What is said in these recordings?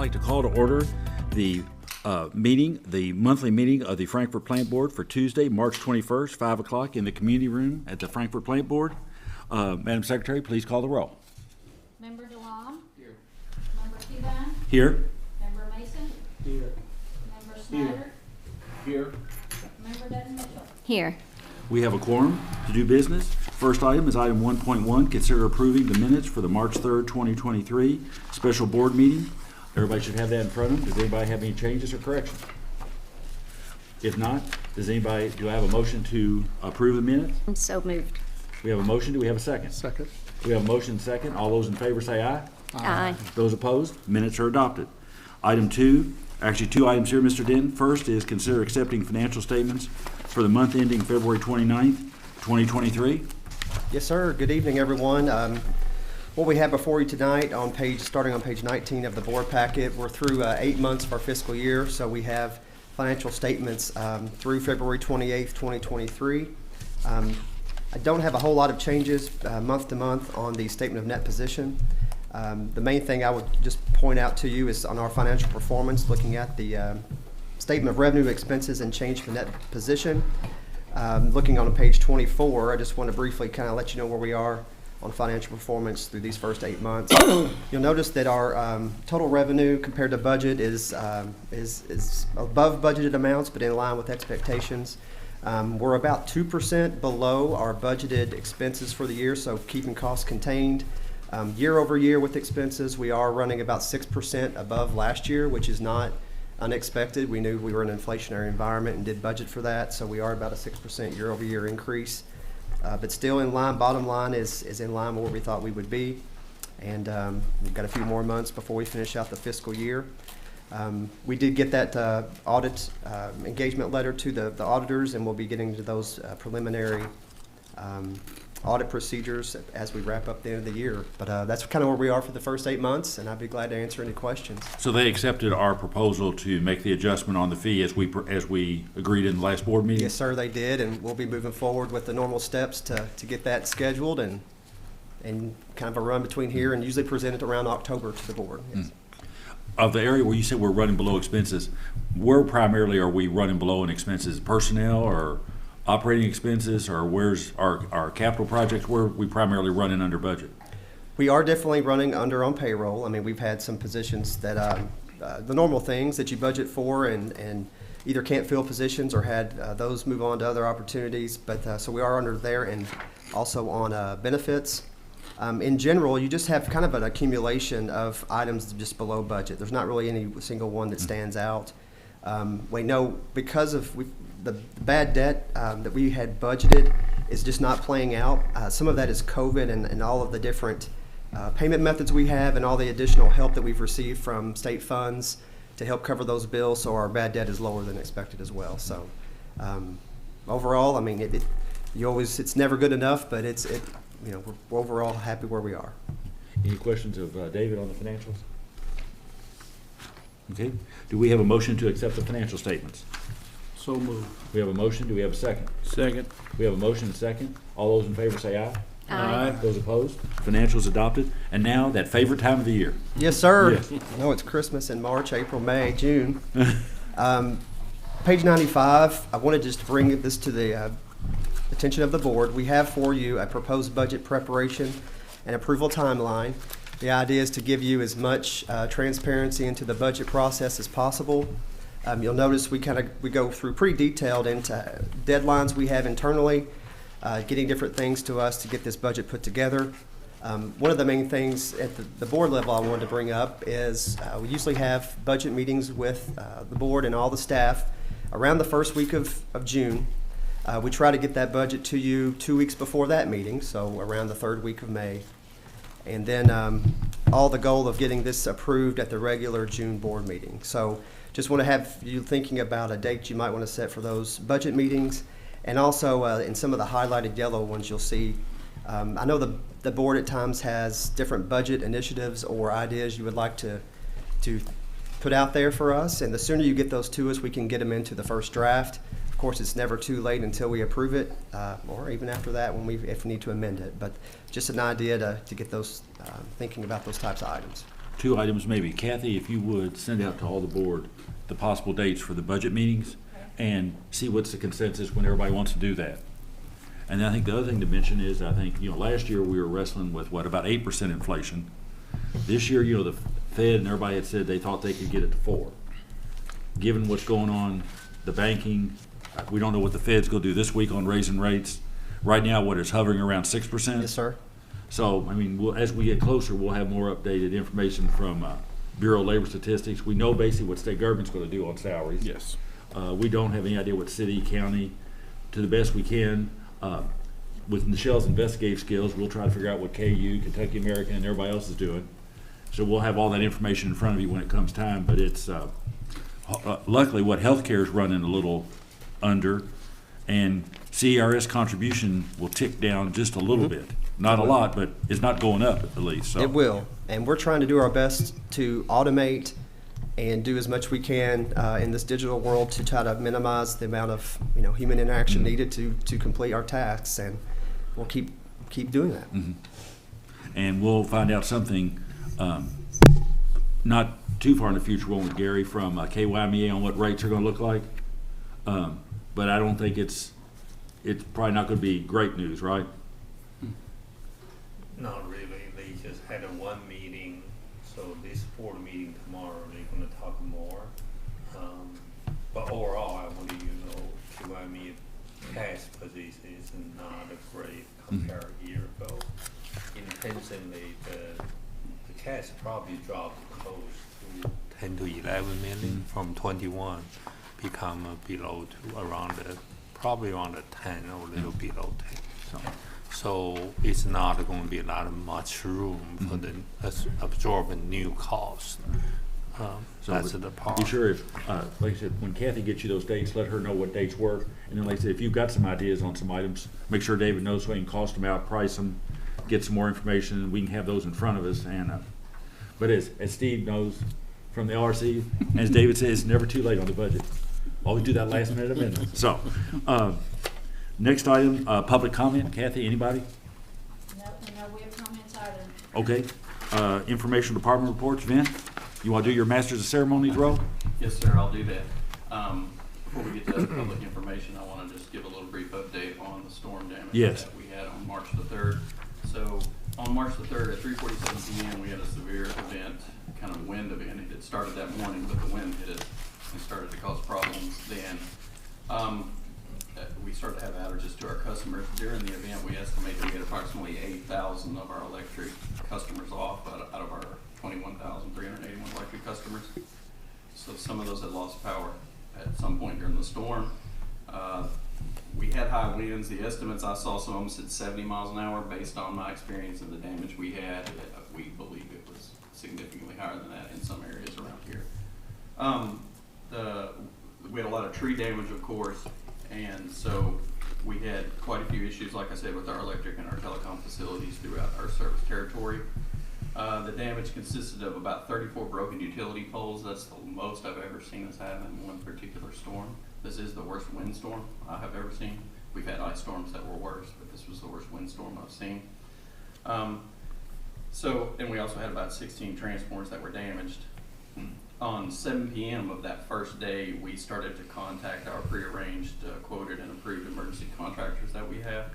like to call to order the monthly meeting of the Frankfort Plant Board for Tuesday, March 21st, 5 o'clock in the community room at the Frankfort Plant Board. Madam Secretary, please call the roll. Member DeLong? Here. Member Cuban? Here. Member Mason? Here. Member Snyder? Here. Member Devin Mitchell? Here. We have a quorum to do business. First item is item 1.1, consider approving the minutes for the March 3rd, 2023 special board meeting. Everybody should have that in front of them. Does anybody have any changes or corrections? If not, do I have a motion to approve the minutes? I'm so moved. We have a motion. Do we have a second? Second. We have a motion and second. All those in favor say aye. Aye. Those opposed, minutes are adopted. Item 2, actually 2 items here, Mr. Den. First is consider accepting financial statements for the month ending February 29th, 2023. Yes, sir. Good evening, everyone. What we have before you tonight starting on page 19 of the board packet, we're through 8 months of our fiscal year, so we have financial statements through February 28th, 2023. I don't have a whole lot of changes month to month on the statement of net position. The main thing I would just point out to you is on our financial performance, looking at the statement of revenue, expenses, and change for net position. Looking on page 24, I just want to briefly kind of let you know where we are on financial performance through these first 8 months. You'll notice that our total revenue compared to budget is above budgeted amounts, but in line with expectations. We're about 2% below our budgeted expenses for the year, so keeping costs contained. Year over year with expenses, we are running about 6% above last year, which is not unexpected. We knew we were in an inflationary environment and did budget for that, so we are about a 6% year over year increase. But still in line, bottom line is in line with where we thought we would be. And we've got a few more months before we finish out the fiscal year. We did get that audit engagement letter to the auditors, and we'll be getting to those preliminary audit procedures as we wrap up the end of the year. But that's kind of where we are for the first 8 months, and I'd be glad to answer any questions. So they accepted our proposal to make the adjustment on the fee as we agreed in the last board meeting? Yes, sir, they did, and we'll be moving forward with the normal steps to get that scheduled and kind of a run between here and usually present it around October to the board. Yes. Of the area where you said we're running below expenses, where primarily are we running below in expenses? Personnel or operating expenses, or where's our capital projects? Where are we primarily running under budget? We are definitely running under on payroll. I mean, we've had some positions that the normal things that you budget for and either can't fill positions or had those move on to other opportunities. But so we are under there, and also on benefits. In general, you just have kind of an accumulation of items just below budget. There's not really any single one that stands out. We know because of the bad debt that we had budgeted is just not playing out. Some of that is COVID and all of the different payment methods we have and all the additional help that we've received from state funds to help cover those bills, so our bad debt is lower than expected as well. So overall, I mean, it's never good enough, but we're overall happy where we are. Any questions of David on the financials? Okay. Do we have a motion to accept the financial statements? So moved. We have a motion. Do we have a second? Second. We have a motion and a second. All those in favor say aye. Aye. Those opposed? Financials adopted. And now that favorite time of the year. Yes, sir. Yes. I know it's Christmas in March, April, May, June. Page 95, I wanted just to bring this to the attention of the board. We have for you a proposed budget preparation and approval timeline. The idea is to give you as much transparency into the budget process as possible. You'll notice we go through pretty detailed into deadlines we have internally, getting different things to us to get this budget put together. One of the main things at the board level I wanted to bring up is we usually have budget meetings with the board and all the staff around the first week of June. We try to get that budget to you 2 weeks before that meeting, so around the third week of May. And then all the goal of getting this approved at the regular June board meeting. So just want to have you thinking about a date you might want to set for those budget meetings. And also in some of the highlighted yellow ones you'll see, I know the board at times has different budget initiatives or ideas you would like to put out there for us. And the sooner you get those to us, we can get them into the first draft. Of course, it's never too late until we approve it, or even after that if we need to amend it. But just an idea to get those thinking about those types of items. two items maybe. Kathy, if you would, send out to all the board the possible dates for the budget meetings and see what's the consensus when everybody wants to do that. And then I think the other thing to mention is, I think, last year we were wrestling with about 8% inflation. This year, the Fed and everybody had said they thought they could get it to 4%. Given what's going on, the banking, we don't know what the Fed's going to do this week on raising rates. Right now, what is hovering around 6%? Yes, sir. So, as we get closer, we'll have more updated information from Bureau of Labor Statistics. We know basically what state government's going to do on salaries. Yes. We don't have any idea what city, county. To the best we can, with Michelle's investigative skills, we'll try to figure out what KU, Kentucky American, and everybody else is doing. So we'll have all that information in front of you when it comes time. But it's luckily what healthcare is running a little under, and CERS contribution will tick down just a little bit. Not a lot, but it's not going up at least. So. It will, and we're trying to do our best to automate and do as much we can in this digital world to try to minimize the amount of human interaction needed to complete our tasks, and we'll keep doing that. And we'll find out something not too far in the future, won't we, Gary, from KYMEA on what rates are going to look like. But I don't think it's probably not going to be great news, right? Not really. They just had one meeting, so this board meeting tomorrow, they're going to talk more. But overall, I want you to know, QIME cash position is not a great compared a year ago. Intentionally, the cash probably dropped close to 10 to 11 million from 21, become below to around probably around 10 or a little below 10. So it's not going to be not much room for the absorbing new costs. So that's the part. Be sure if, like I said, when Kathy gets you those dates, let her know what dates work. And then, like I said, if you've got some ideas on some items, make sure David knows so he can cost them out, price them, get some more information, and we can have those in front of us. And but as Steve knows from the LRC, as David says, it's never too late on the budget. Always do that last minute amendment. So, next item, public comment. Kathy, anybody? No, we have comments either. Okay. Information department reports. Vin, you want to do your Masters of Ceremonies role? Yes, sir, I'll do that. Before we get to public information, I want to just give a little brief update on the storm damage that we had on March the 3rd. So on March the 3rd at 3:47 p.m., we had a severe event, kind of wind event. It started that morning, but the wind hit us and started to cause problems then. We started to have outages to our customers. During the event, we estimated we had approximately 8,000 of our electric customers off out of our 21,381 electric customers. So some of those had lost power at some point during the storm. We had high winds. The estimates I saw, some of them said 70 miles an hour. Based on my experience and the damage we had, we believe it was significantly higher than that in some areas around here. We had a lot of tree damage, of course, and so we had quite a few issues, like I said, with our electric and our telecom facilities throughout our service territory. The damage consisted of about 34 broken utility poles. That's the most I've ever seen us have in one particular storm. This is the worst windstorm I have ever seen. We've had ice storms that were worse, but this was the worst windstorm I've seen. And we also had about 16 transformers that were damaged. On 7 p.m. of that first day, we started to contact our prearranged, quoted, and approved emergency contractors that we have.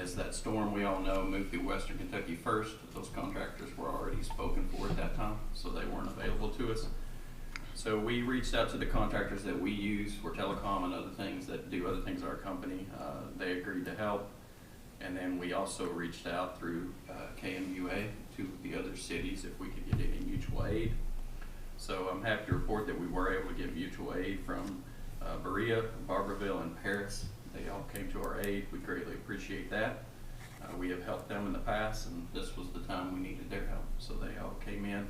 As that storm, we all know, moved through western Kentucky first, those contractors were already spoken for at that time, so they weren't available to us. So we reached out to the contractors that we use for telecom and other things that do other things at our company. They agreed to help. And then we also reached out through KMUA to the other cities if we could get any mutual aid. So I'm happy to report that we were able to get mutual aid from Berea, Barberville, and Paris. They all came to our aid. We greatly appreciate that. We have helped them in the past, and this was the time we needed their help. So they all came in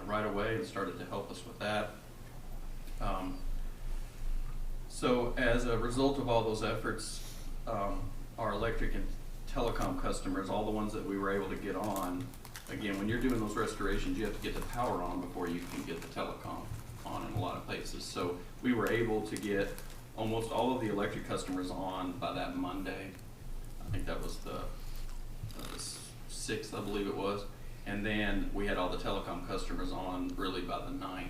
right away and started to help us with that. So as a result of all those efforts, our electric and telecom customers, all the ones that we were able to get on, again, when you're doing those restorations, you have to get the power on before you can get the telecom on in a lot of places. So we were able to get almost all of the electric customers on by that Monday. I think that was the 6th, I believe it was. And then we had all the telecom customers on really by the 9th.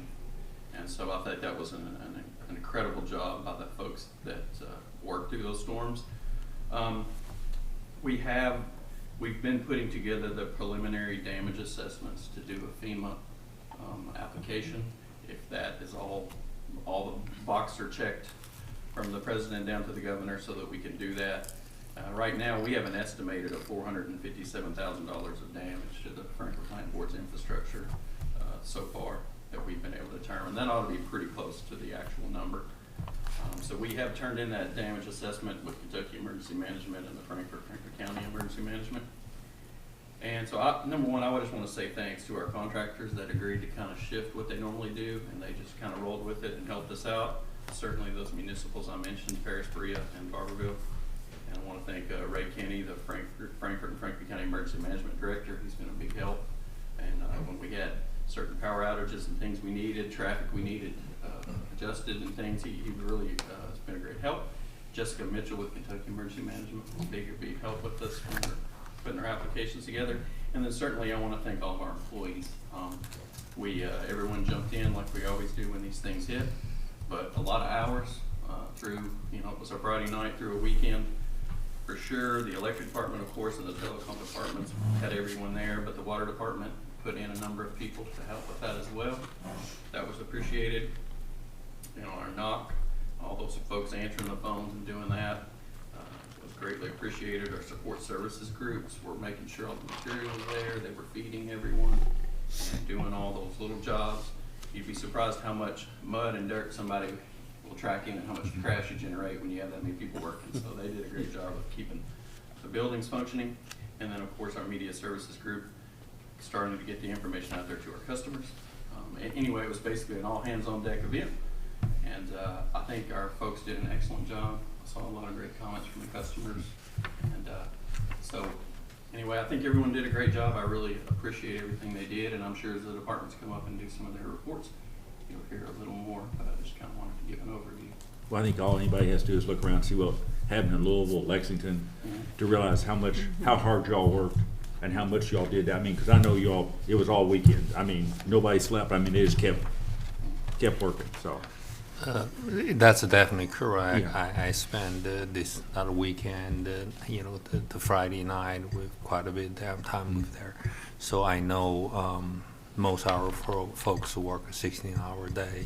And so I think that was an incredible job by the folks that worked through those storms. We've been putting together the preliminary damage assessments to do a FEMA application. If that is all the boxes are checked from the president down to the governor so that we can do that. Right now, we have an estimated of $457,000 of damage to the Franklin County Board's infrastructure so far that we've been able to determine. That ought to be pretty close to the actual number. So we have turned in that damage assessment with Kentucky Emergency Management and the Franklin County Emergency Management. And so, number one, I just want to say thanks to our contractors that agreed to kind of shift what they normally do, and they just kind of rolled with it and helped us out. Certainly those municipals I mentioned, Paris, Berea, and Barberville. And I want to thank Ray Kenny, the Frankfurt and Franklin County Emergency Management Director. He's been a big help. And when we had certain power outages and things we needed, traffic we needed adjusted and things, he really has been a great help. Jessica Mitchell with Kentucky Emergency Management was big help with us when we're putting our applications together. And then certainly I want to thank all of our employees. Everyone jumped in like we always do when these things hit, but a lot of hours through, it was a Friday night through a weekend. For sure, the electric department, of course, and the telecom departments had everyone there, but the water department put in a number of people to help with that as well. That was appreciated. Our knock, all those folks answering the phones and doing that was greatly appreciated. Our support services groups were making sure all the material was there. They were feeding everyone and doing all those little jobs. You'd be surprised how much mud and dirt somebody will track in and how much trash you generate when you have that many people working. So they did a great job of keeping the buildings functioning. And then, of course, our media services group starting to get the information out there to our customers. Anyway, it was basically an all-hands-on-deck event. And I think our folks did an excellent job. I saw a lot of great comments from the customers. And so anyway, I think everyone did a great job. I really appreciate everything they did. And I'm sure as the departments come up and do some of their reports, you'll hear a little more. But I just kind of wanted to give an overview. Well, I think all anybody has to do is look around and see what happened in Louisville, Lexington, to realize how hard y'all worked and how much y'all did. I mean, because I know y'all, it was all weekend. I mean, nobody slept. I mean, they just kept working, so. That's definitely correct. Yeah. I spent this other weekend, the Friday night with quite a bit of downtime with there. So I know most of our folks work a 16-hour day.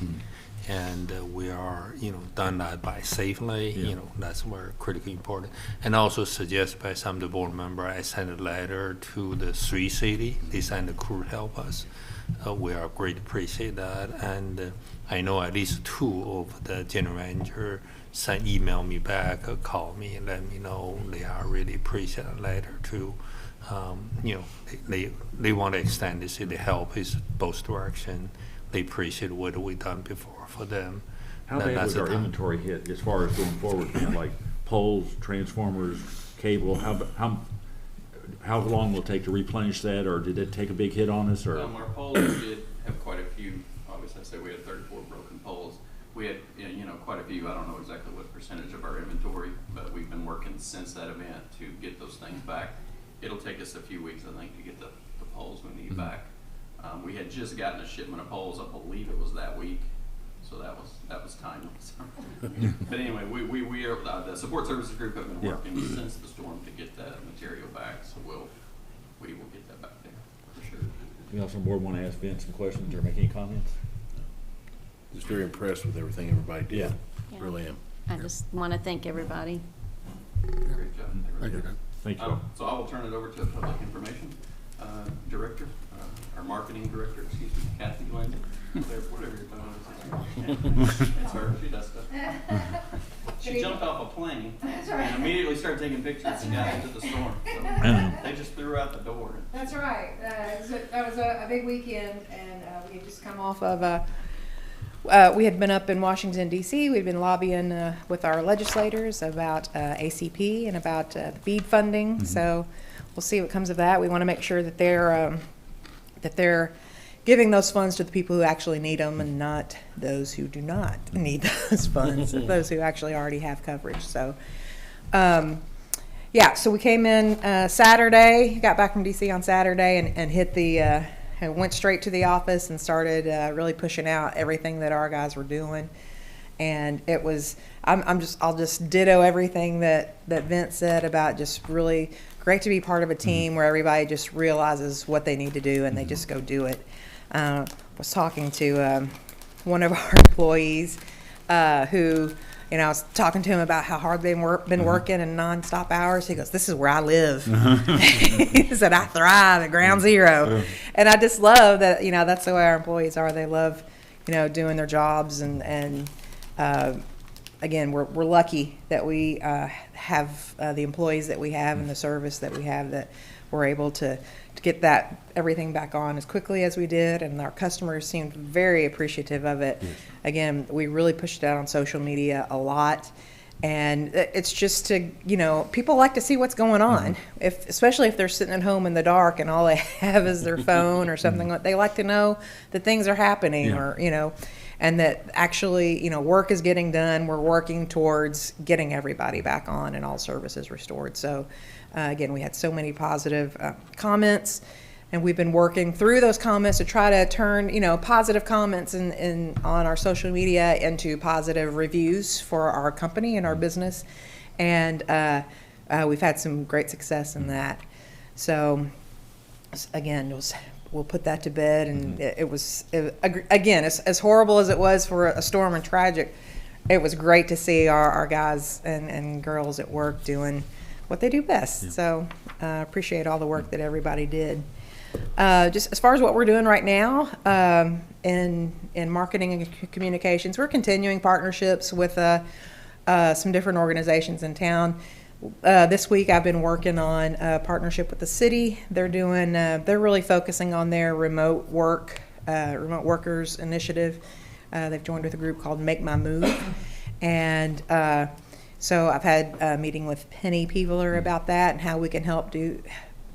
And we are, done that by safely. Yeah. That's very critically important. And also suggested by some of the board members, I sent a letter to the 3 city. They sent a crew to help us. We are greatly appreciate that. And I know at least 2 of the general manager email me back, call me, and let me know they are really appreciate a letter too. They want to extend this. The help is both direction. They appreciate what we've done before for them. How bad was our inventory hit as far as going forward, man? Like poles, transformers, cable, how long will it take to replenish that, or did it take a big hit on us? Or Our poles did have quite a few. Obviously, I said we had 34 broken poles. We had, quite a few. I don't know exactly what percentage of our inventory, but we've been working since that event to get those things back. It'll take us a few weeks, I think, to get the poles we need back. We had just gotten a shipment of poles. I believe it was that week, so that was timely. But anyway, we are the support services group have been working since the storm to get that material back. So we will get that back there for sure. Anyone else on board want to ask Vince some questions or make any comments? Just very impressed with everything everybody did. Yeah. Yeah. Really am. I just want to thank everybody. Great job. Thank you. Thank you. So I will turn it over to the Public Information Director, our Marketing Director, Kathy Lindsay. Whatever your phone is. It's her, she does stuff. She jumped off a plane and immediately started taking pictures and got into the storm. So they just threw her out the door. That's right. That was a big weekend, and we had just come off of we had been up in Washington, D.C. We'd been lobbying with our legislators about ACP and about BEAD funding. So we'll see what comes of that. We want to make sure that they're giving those funds to the people who actually need them and not those who do not need those funds, those who actually already have coverage. So Yeah, so we came in Saturday, got back from DC on Saturday, and hit the and went straight to the office and started really pushing out everything that our guys were doing. And it was, I'll just ditto everything that Vince said about just really great to be part of a team where everybody just realizes what they need to do and they just go do it. Was talking to one of our employees who, you know, I was talking to him about how hard they've been working and nonstop hours. He goes, "This is where I live." He said, "I thrive at ground zero." And I just love that, you know, that's the way our employees are. They love, you know, doing their jobs. And again, we're lucky that we have the employees that we have and the service that we have, that we're able to get that everything back on as quickly as we did, and our customers seemed very appreciative of it. Again, we really pushed it out on social media a lot, and it's just to, you know, people like to see what's going on, especially if they're sitting at home in the dark and all they have is their phone or something. They like to know that things are happening, or, you know, and that actually, you know, work is getting done. We're working towards getting everybody back on and all services restored. So again, we had so many positive comments, and we've been working through those comments to try to turn, you know, positive comments on our social media into positive reviews for our company and our business. And we've had some great success in that. So again, we'll put that to bed. And again, as horrible as it was for a storm and tragic, it was great to see our guys and girls at work doing what they do best. So appreciate all the work that everybody did. Just as far as what we're doing right now in marketing and communications, we're continuing partnerships with some different organizations in town. This week I've been working on a partnership with the city. They're really focusing on their remote workers initiative. They've joined with a group called Make My Move. And so I've had a meeting with Penny Peeveler about that and how we can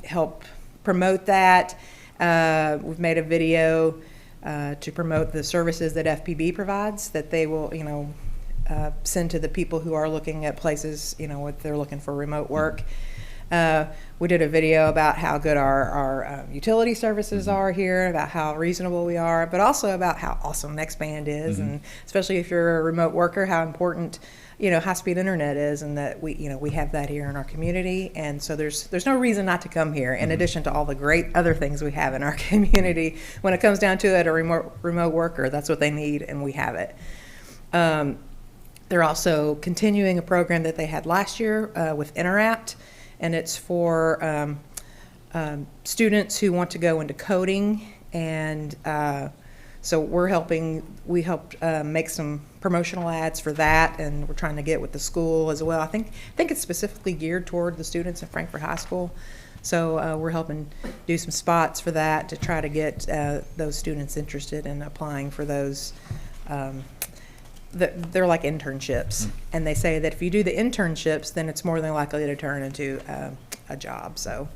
help promote that. We've made a video to promote the services that FPB provides, that they will, you know, send to the people who are looking at places, you know, what they're looking for remote work. We did a video about how good our utility services are here, about how reasonable we are, but also about how awesome NextBand is, and especially if you're a remote worker, how important, you know, high-speed internet is, and that we have that here in our community. And so there's no reason not to come here, in addition to all the great other things we have in our community. When it comes down to it, a remote worker, that's what they need, and we have it. They're also continuing a program that they had last year with Interact, and it's for students who want to go into coding. And so we helped make some promotional ads for that, and we're trying to get with the school as well. I think it's specifically geared toward the students at Frankfort High School. So we're helping do some spots for that to try to get those students interested in applying for those. They're like internships, and they say that if you do the internships, then it's more than likely to turn into a job. So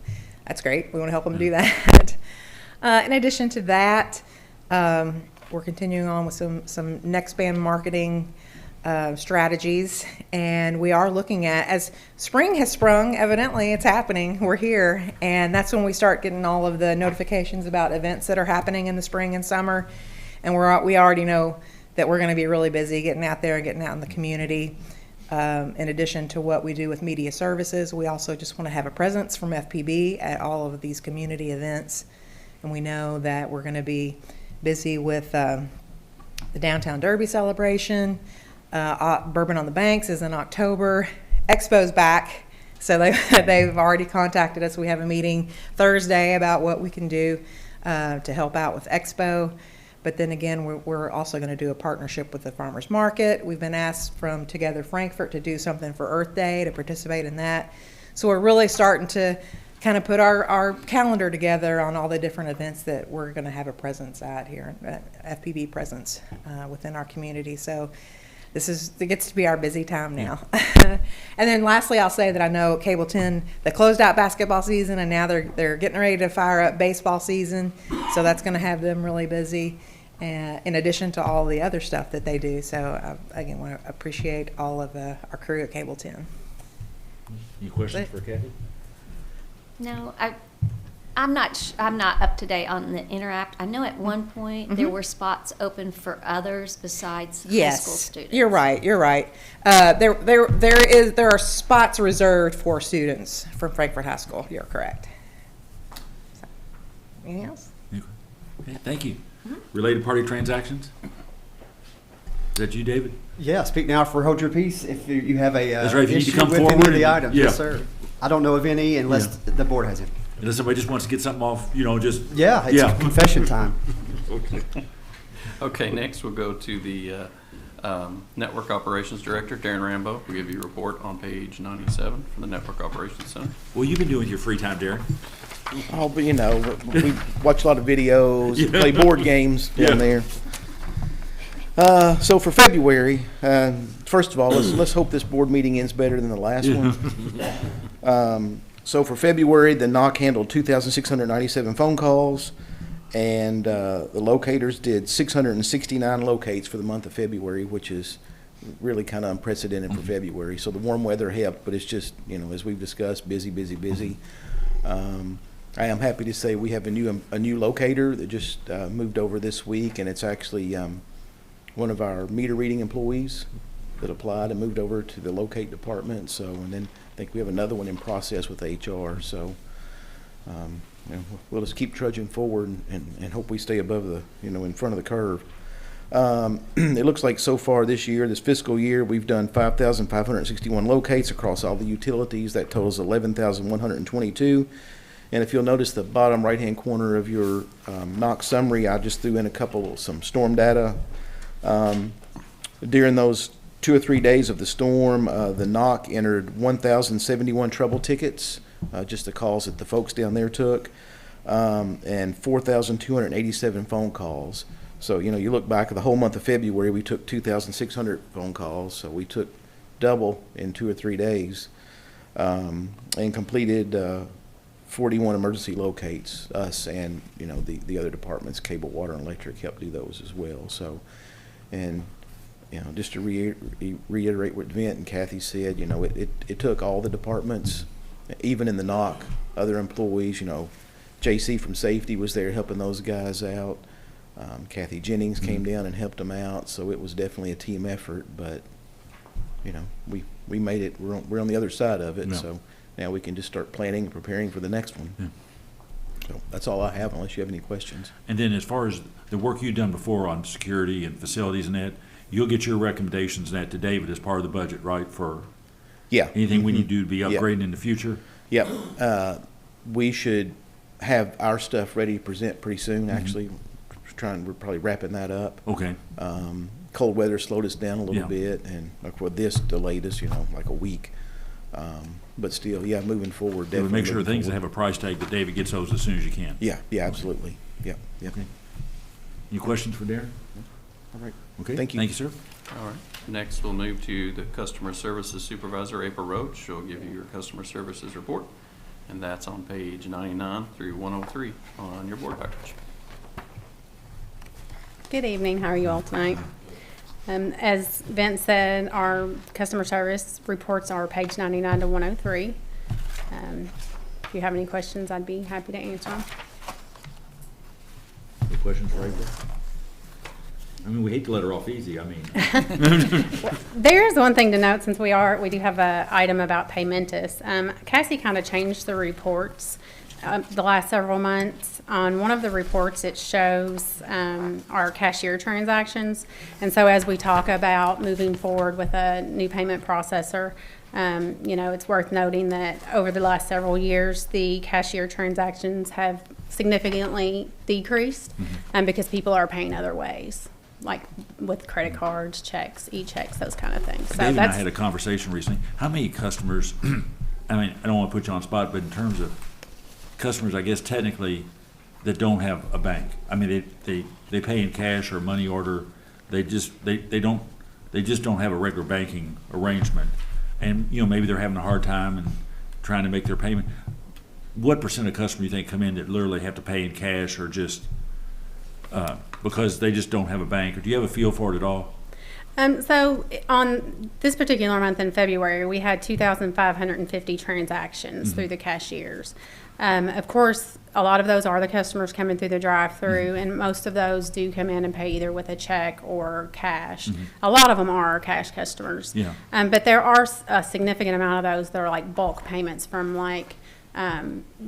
that's great. We want to help them do that. In addition to that, we're continuing on with some NextBand marketing strategies, and we are looking at, as spring has sprung, evidently it's happening, we're here, and that's when we start getting all of the notifications about events that are happening in the spring and summer. And we already know that we're going to be really busy getting out there and getting out in the community. In addition to what we do with media services, we also just want to have a presence from FPB at all of these community events. And we know that we're going to be busy with the Downtown Derby celebration. Bourbon on the Banks is in October. Expo's back, so they've already contacted us. We have a meeting Thursday about what we can do to help out with Expo. But then again, we're also going to do a partnership with the farmers market. We've been asked from Together Frankfort to do something for Earth Day, to participate in that. So we're really starting to kind of put our calendar together on all the different events that we're going to have a presence at here, FPB presence within our community. So it gets to be our busy time now. And then lastly, I'll say that I know Cable 10, they closed out basketball season, and now they're getting ready to fire up baseball season. So that's going to have them really busy, in addition to all the other stuff that they do. So again, want to appreciate all of our crew at Cable 10. Any questions for Kathy? No, I'm not up to date on the Interact. I know at one point there were spots open for others besides high school Yes, students. you're right, you're right. There are spots reserved for students from Frankfurt High School. You're correct. So, anything else? Okay, thank you. Related party transactions? Is that you, David? Yeah, speak now or hold your peace if you have a That's right, if you need to issue come with any forward of the and- items. yeah. Yes, sir. I don't know of any unless the board has it. Unless somebody just wants to get something off, just. Yeah, it's confession time. Okay, next we'll go to the Network Operations Director, Darren Rambo. We'll give you a report on page 97 from the Network Operations Center. Well, you've been doing with your free time, Darren. Oh, but we watch a lot of videos, Yeah. play board games down there. So for February, first of all, let's hope this board meeting ends better than the last one. So for February, the NOC handled 2,697 phone calls, and the locators did 669 locates for the month of February, which is really kind of unprecedented for February. So the warm weather helped, but it's just, as we've discussed, busy, busy, busy. I am happy to say we have a new locator that just moved over this week, and it's actually one of our meter reading employees that applied and moved over to the locate department. So, and then I think we have another one in process with HR. So, we'll just keep trudging forward and hope we stay above the, in front of the curve. It looks like so far this fiscal year, we've done 5,561 locates across all the utilities. That totals 11,122. And if you'll notice the bottom right-hand corner of your NOC summary, I just threw in some storm data. During those 2 or 3 days of the storm, the NOC entered 1,071 trouble tickets, just the calls that the folks down there took, and 4,287 phone calls. So, you look back at the whole month of February, we took 2,600 phone calls, so we took double in 2 or 3 days, and completed 41 emergency locates. Us and, the other departments, cable, water, and electric, helped do those as well. So, and just to reiterate what Vint and Kathy said, it took all the departments, even in the NOC, other employees, JC from safety was there helping those guys out. Kathy Jennings came down and helped them out, so it was definitely a team effort, but, we made it. We're on the other side of it, so now we can just start planning and preparing for the next one. Yeah. So that's all I have, unless you have any questions. And then as far as the work you've done before on security and facilities and that, you'll get your recommendations and that to David as part of the budget, right, for Yeah. anything we need to do to be Yeah. upgrading in the future? Yep. We should have our stuff ready to present pretty soon, actually. We're probably wrapping that up. Okay. Cold weather slowed us down a little Yeah. bit, and like with this delayed us, like a week. But still, moving forward, So definitely. make sure moving things that forward. have a price tag, that David gets those as soon as you can. Yeah, absolutely. Yep. Okay. Any questions for Darren? All right. Okay. Thank you. Thank you, sir. All right, next we'll move to the Customer Services Supervisor, April Roach. She'll give you your Customer Services report, and that's on page 99 through 103 on your board package. Good evening. How are you all tonight? As Vince said, our customer service reports are page 99 to 103. If you have any questions, I'd be happy to answer them. Any questions for April? I mean, we hate to let her off easy. There is one thing to note, since we do have an item about Paymentus. Cassie kind of changed the reports the last several months. On one of the reports, it shows our cashier transactions. And so as we talk about moving forward with a new payment processor, it's worth noting that over the last several years, the cashier transactions have significantly decreased because people are paying other ways, like with credit cards, checks, e-checks, those kind of things. So Dave and I had a conversation recently. How many customers, I don't want to put you on the spot, but in terms of customers, I guess technically, that don't have a bank. I mean, they pay in cash or money order. They just don't have a regular banking arrangement. And, maybe they're having a hard time and trying to make their payment. What percent of customers you think come in that literally have to pay in cash or just because they just don't have a bank? Or do you have a feel for it at all? So on this particular month in February, we had 2,550 transactions through the cashiers. Of course, a lot of those are the customers coming through the drive-through, and most of those do come in and pay either with a check or cash. A lot of them are cash customers. Yeah. But there are a significant amount of those that are like bulk payments from like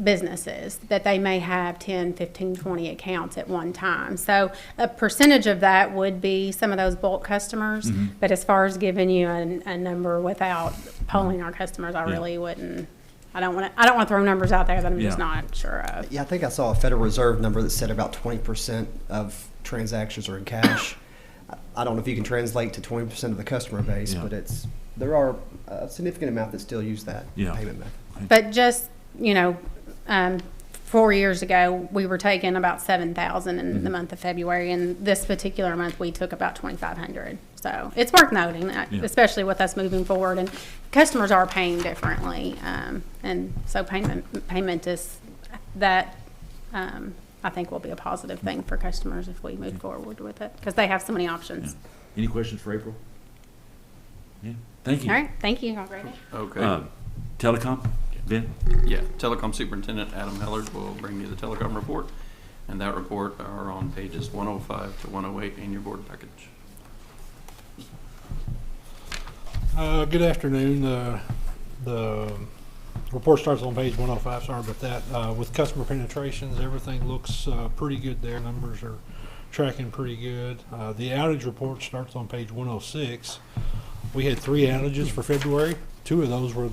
businesses that they may have 10, 15, 20 accounts at one time. So a percentage of that would be some of those bulk customers. But as far as giving you a number without polling our customers, I really wouldn't. I don't want to throw numbers out there that I'm just not sure of. Yeah, I think I saw a Federal Reserve number that said about 20% of transactions are in cash. I don't know if you can translate to 20% of the customer base, but there are a significant amount that still use that payment method. But just, 4 years ago, we were taking about 7,000 in the month of February, and this particular month, we took about 2,500. So it's worth noting that, especially with us moving forward, and customers are paying differently, and so payment is that I think will be a positive thing for customers if we move forward with it, because they have so many options. Any questions for April? Yeah, thank you. All right, thank you. Have a great day. Okay. Telecom, Ben? Yeah, Telecom Superintendent Adam Hellard will bring you the telecom report, and that report are on pages 105 to 108 in your board package. Good afternoon. The report starts on page 105, sorry about that. With customer penetrations, everything looks pretty good there. Numbers are tracking pretty good. The outage report starts on page 106. We had 3 outages for February. 2 of those were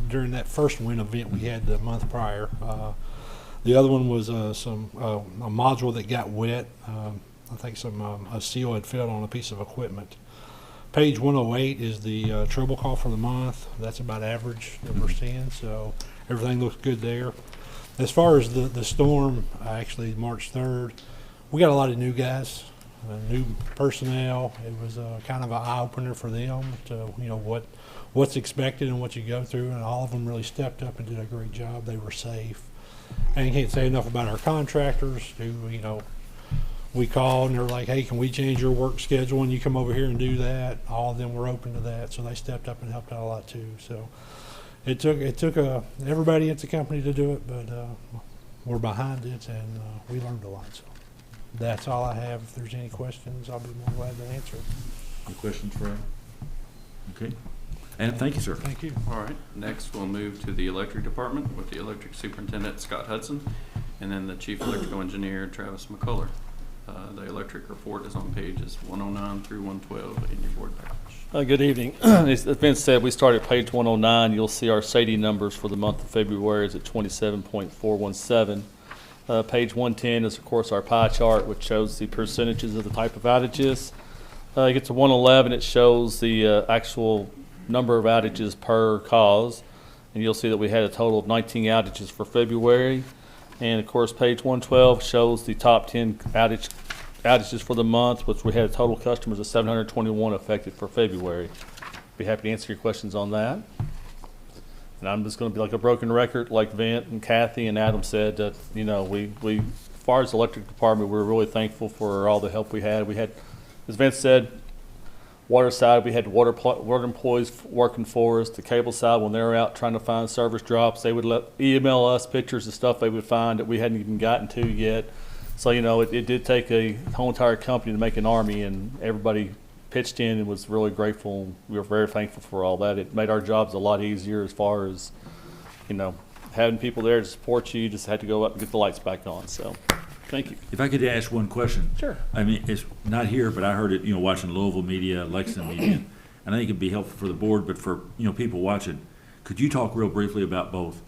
during that first wind event we had the month prior. The other one was a module that got wet. I think a seal had failed on a piece of equipment. Page 108 is the trouble call for the month. That's about average that we're seeing, so everything looks good there. As far as the storm, actually March 3rd, we got a lot of new guys, new personnel. It was kind of an eye-opener for them to, what's expected and what you go through, and all of them really stepped up and did a great job. They were safe. And you can't say enough about our contractors who, we called and they're like, hey, can we change your work schedule and you come over here and do that? All of them were open to that, so they stepped up and helped out a lot too. So it took everybody at the company to do it, but we're behind it, and we learned a lot. So that's all I have. If there's any questions, I'll be more glad to answer. Any questions for him? Okay. And thank you, sir. Thank you. All right, next we'll move to the electric department with the electric superintendent, Scott Hudson, and then the chief electrical engineer, Travis McCullough. The electric report is on pages 109 through 112 in your board package. Good evening. As Vince said, we start at page 109. You'll see our SAIDI numbers for the month of February is at 27.417. Page 110 is, of course, our pie chart, which shows the percentages of the type of outages. You get to 111, it shows the actual number of outages per cause, and you'll see that we had a total of 19 outages for February. And of course, page 112 shows the top 10 outages for the month, which we had a total customers of 721 affected for February. Be happy to answer your questions on that. And I'm just going to be like a broken record, like Vint and Kathy and Adam said, that, we, as far as the electric department, we're really thankful for all the help we had. We had, as Vince said, water side, we had water employees working for us. The cable side, when they were out trying to find service drops, they would email us pictures of stuff they would find that we hadn't even gotten to yet. So, it did take a whole entire company to make an army, and everybody pitched in and was really grateful. We were very thankful for all that. It made our jobs a lot easier as far as, having people there to support you. You just had to go up and get the lights back on. So, thank you. If I could ask one question. Sure. I mean, it's not here, but I heard it, watching Louisville media, Lexington media, and I think it'd be helpful for the board, but for, people watching, could you talk real briefly about both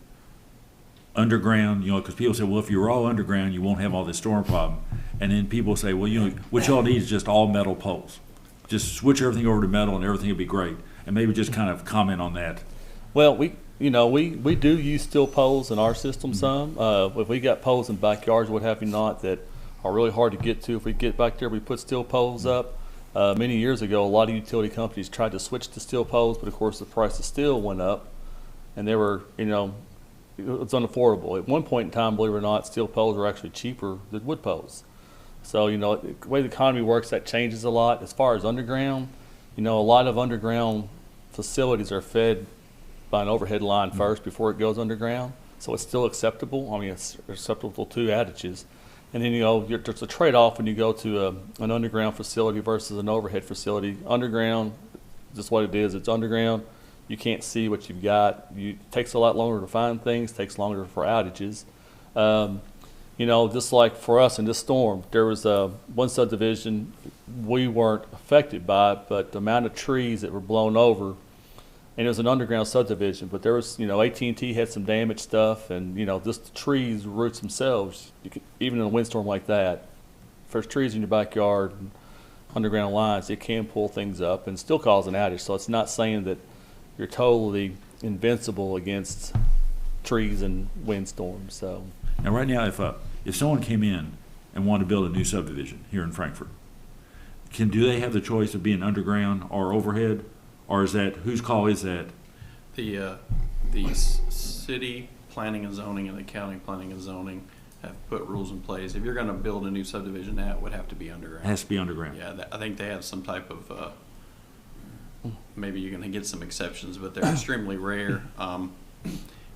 underground, because people say, well, if you're all underground, you won't have all this storm problem. And then people say, well, what y'all need is just all metal poles. Just switch everything over to metal and everything will be great. And maybe just kind of comment on that. Well, we do use steel poles in our system some. If we got poles in backyards, what have you not, that are really hard to get to. If we get back there, we put steel poles up. Many years ago, a lot of utility companies tried to switch to steel poles, but of course the price of steel went up, and they were, it's unaffordable. At one point in time, believe it or not, steel poles were actually cheaper than wood poles. So, the way the economy works, that changes a lot. As far as underground, a lot of underground facilities are fed by an overhead line first before it goes underground. So it's still acceptable. I mean, it's acceptable to outages. And then, there's a trade-off when you go to an underground facility versus an overhead facility. Underground, just what it is, it's underground. You can't see what you've got. It takes a lot longer to find things, takes longer for outages. Just like for us in this storm, there was one subdivision we weren't affected by it, but the amount of trees that were blown over, and it was an underground subdivision, but there was, AT&T had some damaged stuff, and, just the trees, roots themselves, even in a windstorm like that, if there's trees in your backyard, and underground lines, it can pull things up and still cause an outage. So it's not saying that you're totally invincible against trees and windstorms. So Now, right now, if someone came in and wanted to build a new subdivision here in Frankfurt, do they have the choice of being underground or overhead? Or is that, whose call is that? The city planning and zoning and the county planning and zoning have put rules in place. If you're gonna build a new subdivision, that would have to be underground. It has to be underground. Yeah, I think they have some type of, maybe you're gonna get some exceptions, but they're extremely rare.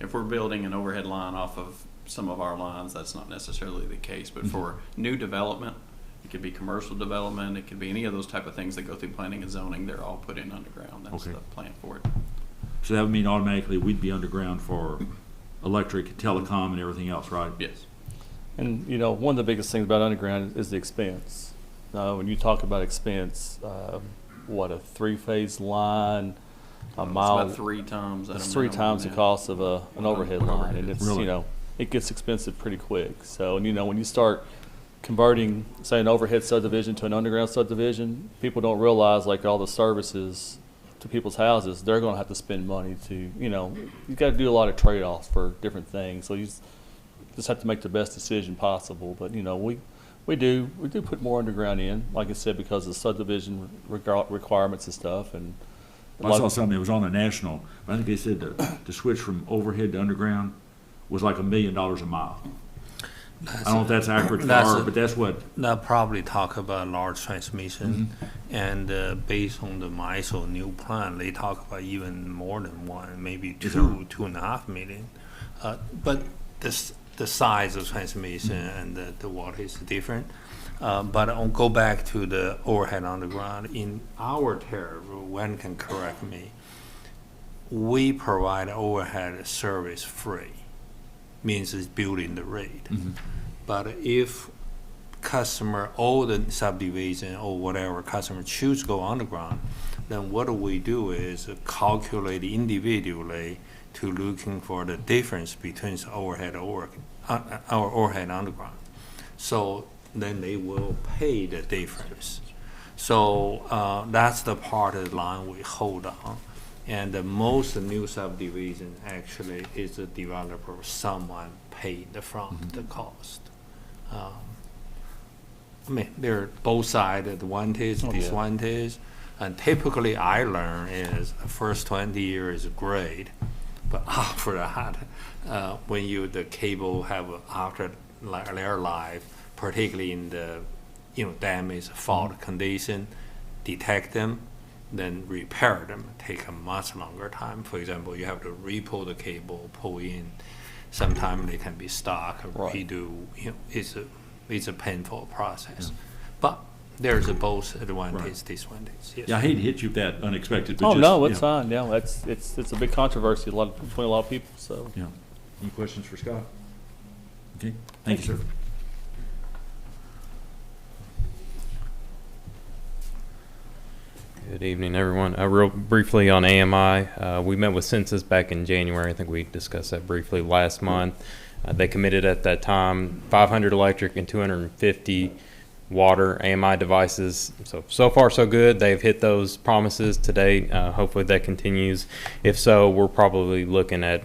If we're building an overhead line off of some of our lines, that's not necessarily the case. But for new development, it could be commercial development, it could be any of those type of things that go through planning and zoning, they're all put in underground. That's Okay. the plan for it. So that would mean automatically we'd be underground for electric, telecom, and everything else, right? Yes. And, one of the biggest things about underground is the expense. When you talk about expense, a 3-phase line, a mile. It's about 3 times. It's 3 times the cost of an overhead line. And it's, Really? it gets expensive pretty quick. So, and, when you start converting, say, an overhead subdivision to an underground subdivision, people don't realize, like, all the services to people's houses, they're going to have to spend money to, you've got to do a lot of trade-offs for different things. So you just have to make the best decision possible. But, we do put more underground in, like I said, because of subdivision requirements and stuff. And I saw something that was on the national, I think they said to switch from overhead to underground was like $1 million a mile. I don't know if that's accurate, but that's what. They'll probably talk about large transmission, and based on the MISO new plan, they talk about even more than one, maybe 2.5 million. But the size of transmission and the water is different. But I'll go back to the overhead underground. In our tariff, one can correct me, we provide overhead service free, means it's building the rate. But if customer, all the subdivision or whatever customer choose to go underground, then what we do is calculate individually to looking for the difference between overhead or overhead underground. So then they will pay the difference. So that's the part of the line we hold on. And the most new subdivision actually is the developer, someone paid the front the cost. There are both sides advantage, disadvantage, and typically I learn is the first 20 years is great, but after that, when the cable have after their life, particularly in the damage fault condition, detect them, then repair them take a much longer time. For example, you have to re-pull the cable, pull in. Sometimes they can be stuck, redo. It's a painful process. But there's both advantage, disadvantage. Yes. Yeah, I hate to hit you with that unexpected. But Oh, just, no, it's fine. Yeah, it's a big controversy between a lot of people. So. Yeah. Any questions for Scott? Okay. Thank you, sir. Good evening, everyone. Real briefly on AMI, we met with Census back in January. I think we discussed that briefly last month. They committed at that time 500 electric and 250 water AMI devices. So far so good. They've hit those promises to date. Hopefully that continues. If so, we're probably looking at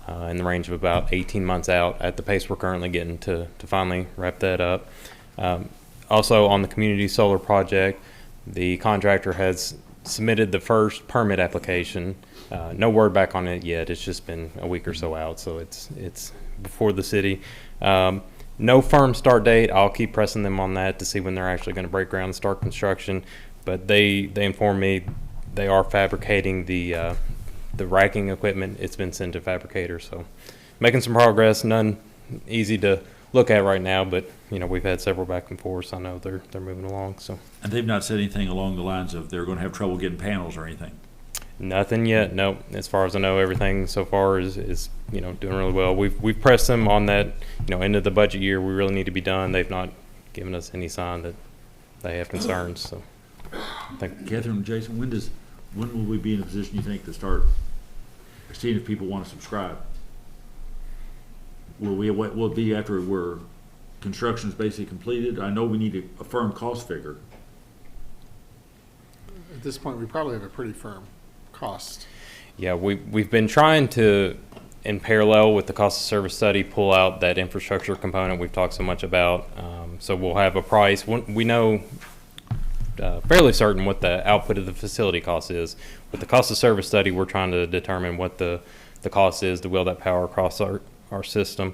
in the range of about 18 months out at the pace we're currently getting to finally wrap that up. Also on the community solar project, the contractor has submitted the first permit application. No word back on it yet. It's just been a week or so out, so it's before the city. No firm start date. I'll keep pressing them on that to see when they're actually going to break ground and start construction. But they informed me they are fabricating the racking equipment. It's been sent to fabricators, so making some progress. None easy to look at right now, but you know, we've had several back and forths. I know they're moving along. So. And they've not said anything along the lines of they're going to have trouble getting panels or anything. Nothing yet. No. As far as I know, everything so far is you know, doing really well. We've pressed them on that, you know, end of the budget year. We really need to be done. They've not given us any sign that they have concerns. So, I think. Catherine and Jason, when will we be in a position, you think, to start seeing if people want to subscribe? Will it be after construction is basically completed? I know we need a firm cost figure. At this point, we probably have a pretty firm cost. Yeah, we've been trying to, in parallel with the cost of service study, pull out that infrastructure component we've talked so much about. So we'll have a price. We know fairly certain what the output of the facility cost is. With the cost of service study, we're trying to determine what the cost is to wheel that power across our system.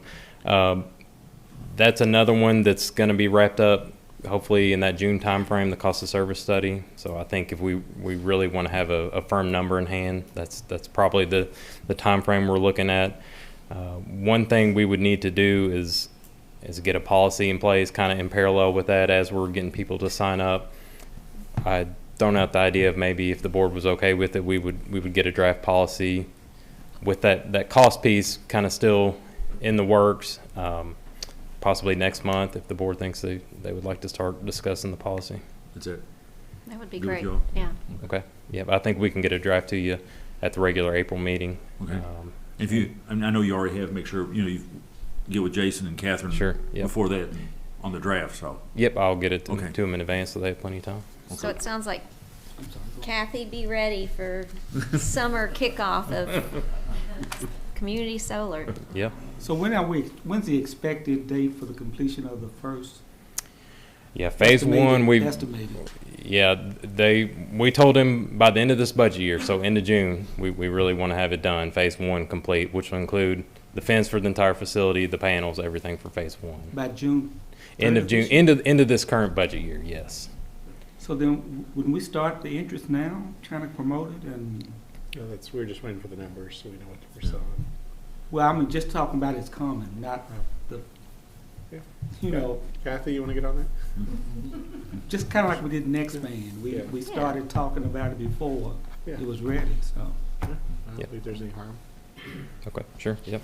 That's another one that's going to be wrapped up hopefully in that June timeframe, the cost of service study. So I think if we really want to have a firm number in hand, that's probably the timeframe we're looking at. One thing we would need to do is get a policy in place kind of in parallel with that as we're getting people to sign up. I thrown out the idea of maybe if the board was okay with it, we would get a draft policy with that cost piece kind of still in the works. Possibly next month if the board thinks they would like to start discussing the policy. That's it. That would be Good with great, y'all? yeah. Okay. Yeah, I think we can get a draft to you at the regular April meeting. Okay. I know you already have, make sure, you get with Jason and Catherine. Sure, yep. Before that on the draft, so. Yep, I'll get it to Okay. them in advance so they have plenty of time. So it sounds like, Kathy, be ready for summer kickoff of community solar. Yeah. So when's the expected date for the completion of the first? Yeah, phase one, Estimated. yeah, we told him by the end of this budget year, so end of June, we really want to have it done, phase one complete, which will include the fence for the entire facility, the panels, everything for phase one. By June? End of June, end of this current budget year, yes. So then, wouldn't we start the interest now, trying to promote it and? No, we're just waiting for the numbers so we know what we're selling. Well, I mean, just talking about it's coming, not the, Yeah. Kathy, you want to get on that? just kind of like we did Next Man. We started talking about it before Yeah. it was ready, so. I don't Yep. think there's any harm. Okay, sure, yep.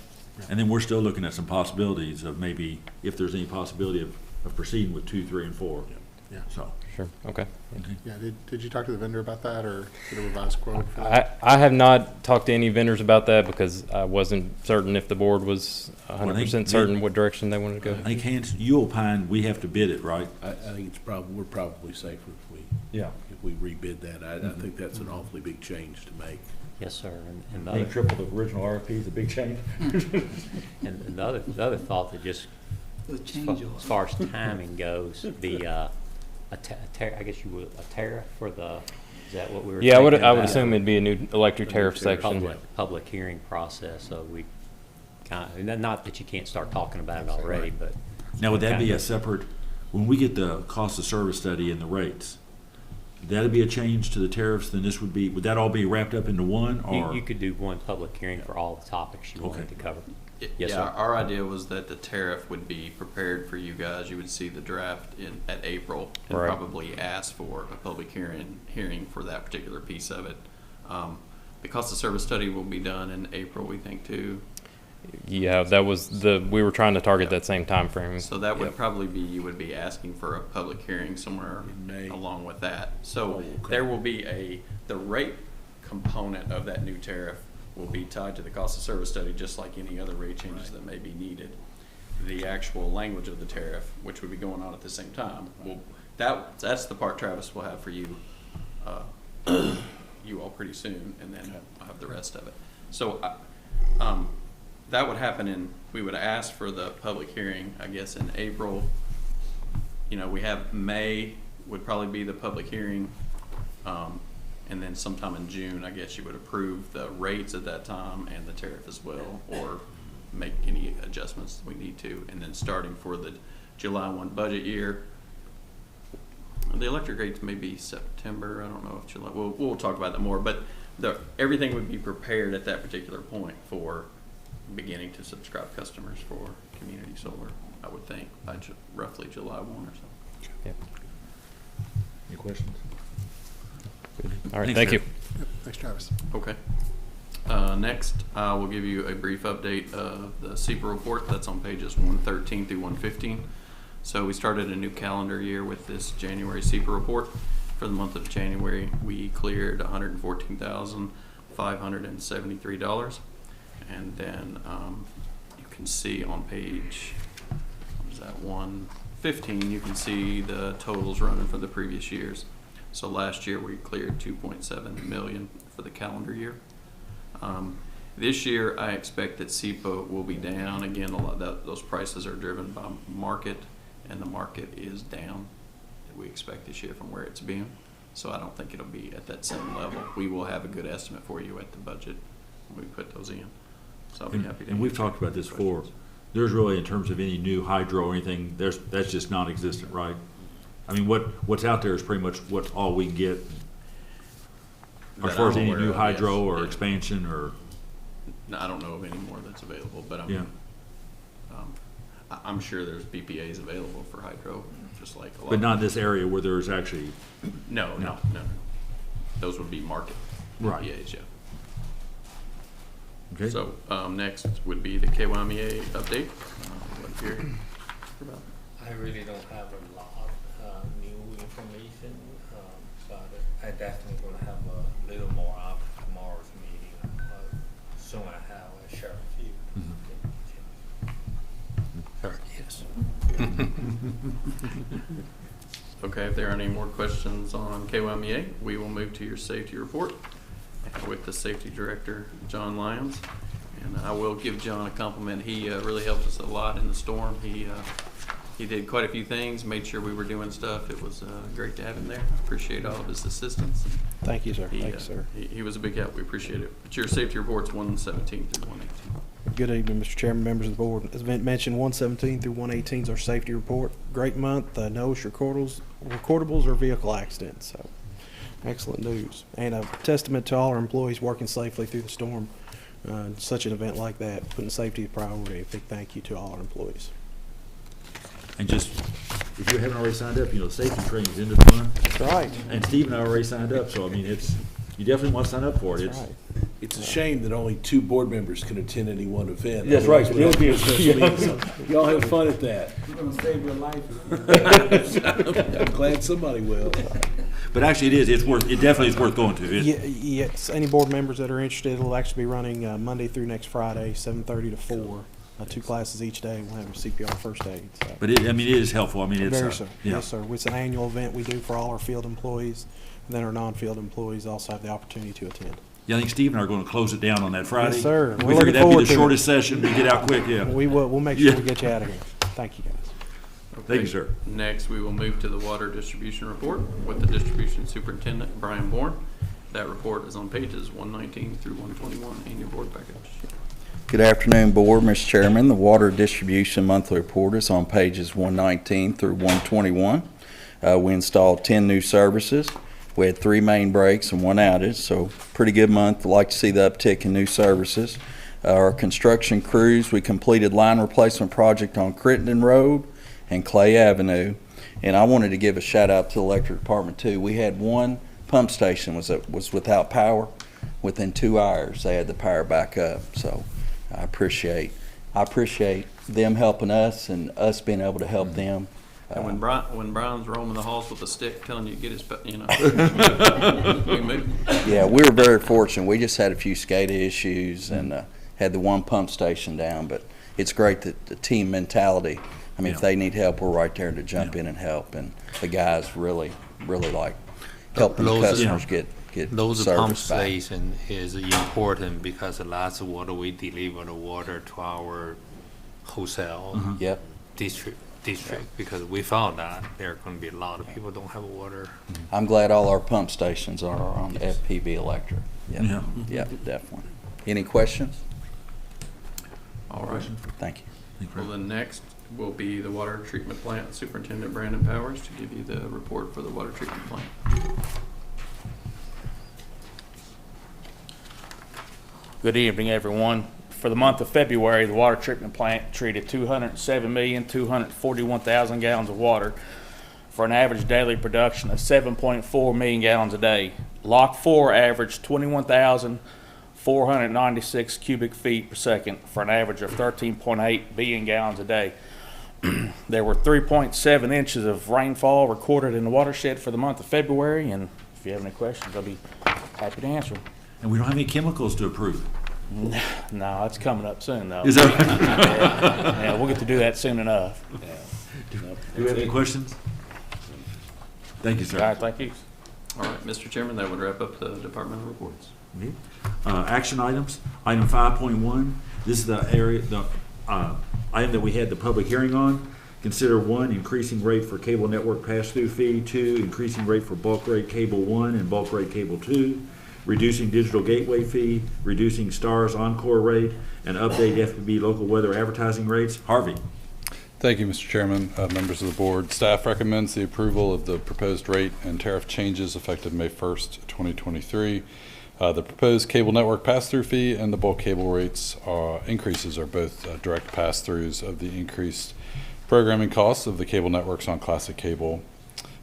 And then we're still looking at some possibilities of maybe if there's any possibility of proceeding with 2, 3, and 4. Yeah. So. Sure, okay. Yeah, did you talk to the vendor about that or get a revised quote for that? I have not talked to any vendors about that because I wasn't certain if the board was 100% certain what direction they wanted to go. I think you opine we have to bid it, right? I think we're probably safer if we rebid that. I think that's an awfully big change to make. Yes, sir. And I think triple the original RFP is a big change. and the other thought that just as far as timing goes, I guess you would, a tariff for the, is that what we were? Yeah, I would thinking about? assume it'd be a new electric tariff section. Public hearing process, so we kind of, not that you can't start talking about it already, but. Now, would that be a separate, when we get the cost of service study and the rates, that'd be a change to the tariffs, then would that all be wrapped up into one, or? You could do one public hearing for all the topics you wanted to cover. Yes, Yeah, sir. our idea was that the tariff would be prepared for you guys. You would see the draft at April and Right. probably ask for a public hearing for that particular piece of it. The cost of service study will be done in April, we think, too. Yeah, that was we were trying to target that same time frame. So that would probably be, you would be asking for a public hearing somewhere along with that. So there will be the rate component of that new tariff will be tied to the cost of service study, just like any other rate changes that may be needed. The actual language of the tariff, which would be going on at the same time, that's the part Travis will have for you, you all pretty soon, and then I'll have the rest of it. So that would happen we would ask for the public hearing, I guess, in April. We have May would probably be the public hearing. And then sometime in June, I guess you would approve the rates at that time and the tariff as well, or make any adjustments we need to. And then starting for the July 1 budget year, the electric rates may be September. I don't know if July. We'll talk about that more. But everything would be prepared at that particular point for beginning to subscribe customers for community solar, I would think, by roughly July 1 or so. Yep. Any questions? All right, Thanks, thank you. Thanks, Travis. Okay. Next, I will give you a brief update of the SEPA report. That's on pages 113 through 115. So we started a new calendar year with this January SEPA report. For the month of January, we cleared $114,573. And then you can see on page, what is that, 115, you can see the totals running for the previous years. So last year we cleared 2.7 million for the calendar year. This year I expect that SEPA will be down. Again, a lot of those prices are driven by market, and the market is down, we expect this year from where it's been. So I don't think it'll be at that same level. We will have a good estimate for you at the budget when we put those in. So I'll be happy to. And we've talked about this before. There's really, in terms of any new hydro or anything, that's just non-existent, right? I mean, what's out there is pretty much what all we can get as far as any new hydro or expansion or. No, I don't know of any more that's available, but I mean, I'm sure there's PPAs available for hydro, just like a lot. But not in this area where there's actually. No. Those would be market PPAs, yeah. Okay. So next would be the KYMEA update. I really don't have a lot new information, but I definitely going to have a little more after tomorrow's meeting. Soon I have, I share with you. Sure. Yes. Okay, if there aren't any more questions on KYMEA, we will move to your safety report with the safety director, John Lyons. And I will give John a compliment. He really helped us a lot in the storm. He did quite a few things, made sure we were doing stuff. It was great to have him there. Appreciate all of his assistance. Thank you, sir. Thank you, sir. He was a big help. We appreciate it. But your safety report's 117 through 118. Good evening, Mr. Chairman, members of the board. As mentioned, 117 through 118 is our safety report. Great month. No recordables or vehicle accidents. So, excellent news. And a testament to all our employees working safely through the storm. Such an event like that, putting safety as a priority. A big thank you to all our employees. And just, if you haven't already signed up, you know, safety training is end of the month. That's right. And Steve and I already signed up, so I mean, you definitely want to sign up for it. That's right. It's a shame that only 2 board members can attend any one event. That's right. Otherwise, we'd all be a special meeting, so y'all have fun at that. We're gonna save your life. I'm glad somebody will. But actually, it definitely is worth going to. Yes, any board members that are interested, it'll actually be running Monday through next Friday, 7:30 to 4. 2 classes each day. We'll have a CPR first aid. So. But it is helpful. I mean, it's Very, sir. Yeah. Yes, sir. It's an annual event we do for all our field employees, and then our non-field employees also have the opportunity to attend. Yeah, I think Steve and I are going to close it down on that Friday. Yes, sir. We We're figured looking that'd be forward the to shortest session. We get out quick. Yeah. We will. We'll make sure we get you out of here. Thank you, guys. Okay. Thank you, sir. Next, we will move to the water distribution report with the distribution superintendent, Brian Bourne. That report is on pages 119 through 121 in your board package. Good afternoon, Board, Mr. Chairman. The Water Distribution Monthly Report is on pages 119 through 121. We installed 10 new services. We had 3 main breaks and 1 outage, so pretty good month. I'd like to see the uptick in new services. Our construction crews, we completed line replacement project on Crittenden Road and Clay Avenue. And I wanted to give a shout out to the electric department too. We had 1 pump station was without power. Within 2 hours, they had the power back up. So I appreciate them helping us and us being able to help them. And when Brian's roaming the halls with a stick telling you to get his, we move. Yeah, we were very fortunate. We just had a few SCADA issues and had the 1 pump station down, but it's great that the team mentality. I mean, if they need help, we're right there to jump in and help. And the guys really like helping the customers get those service pump back. station is important because the last water we deliver the water to our wholesale Yep. district because we found that there are going to be a lot of people don't have water. I'm glad all our pump stations are on FPB Electric. Yep. Yeah. Yep, definitely. Any questions? All right. Thank you. Well, the next will be the water treatment plant, Superintendent Brandon Powers, to give you the report for the water treatment plant. Good evening, everyone. For the month of February, the water treatment plant treated 207,241,000 gallons of water for an average daily production of 7.4 million gallons a day. Lock 4 averaged 21,496 cubic feet per second for an average of 13.8 billion gallons a day. There were 3.7 inches of rainfall recorded in the watershed for the month of February, and if you have any questions, I'll be happy to answer them. And we don't have any chemicals to approve. No, it's coming up soon, though. Is that yeah, we'll get to do that soon enough. Do we have any questions? Thank you, sir. All right, thank you. All right, Mr. Chairman, that would wrap up the departmental reports. Action items. Item 5.1. This is the item that we had the public hearing on. Consider 1, increasing rate for cable network pass-through fee. 2, increasing rate for bulk rate cable 1 and bulk rate cable 2. Reducing digital gateway fee, reducing Stars Encore rate, and update FPB local weather advertising rates. Harvey. Thank you, Mr. Chairman, members of the board. Staff recommends the approval of the proposed rate and tariff changes effective May 1st, 2023. The proposed cable network pass-through fee and the bulk cable rates increases are both direct pass-throughs of the increased programming costs of the cable networks on classic cable.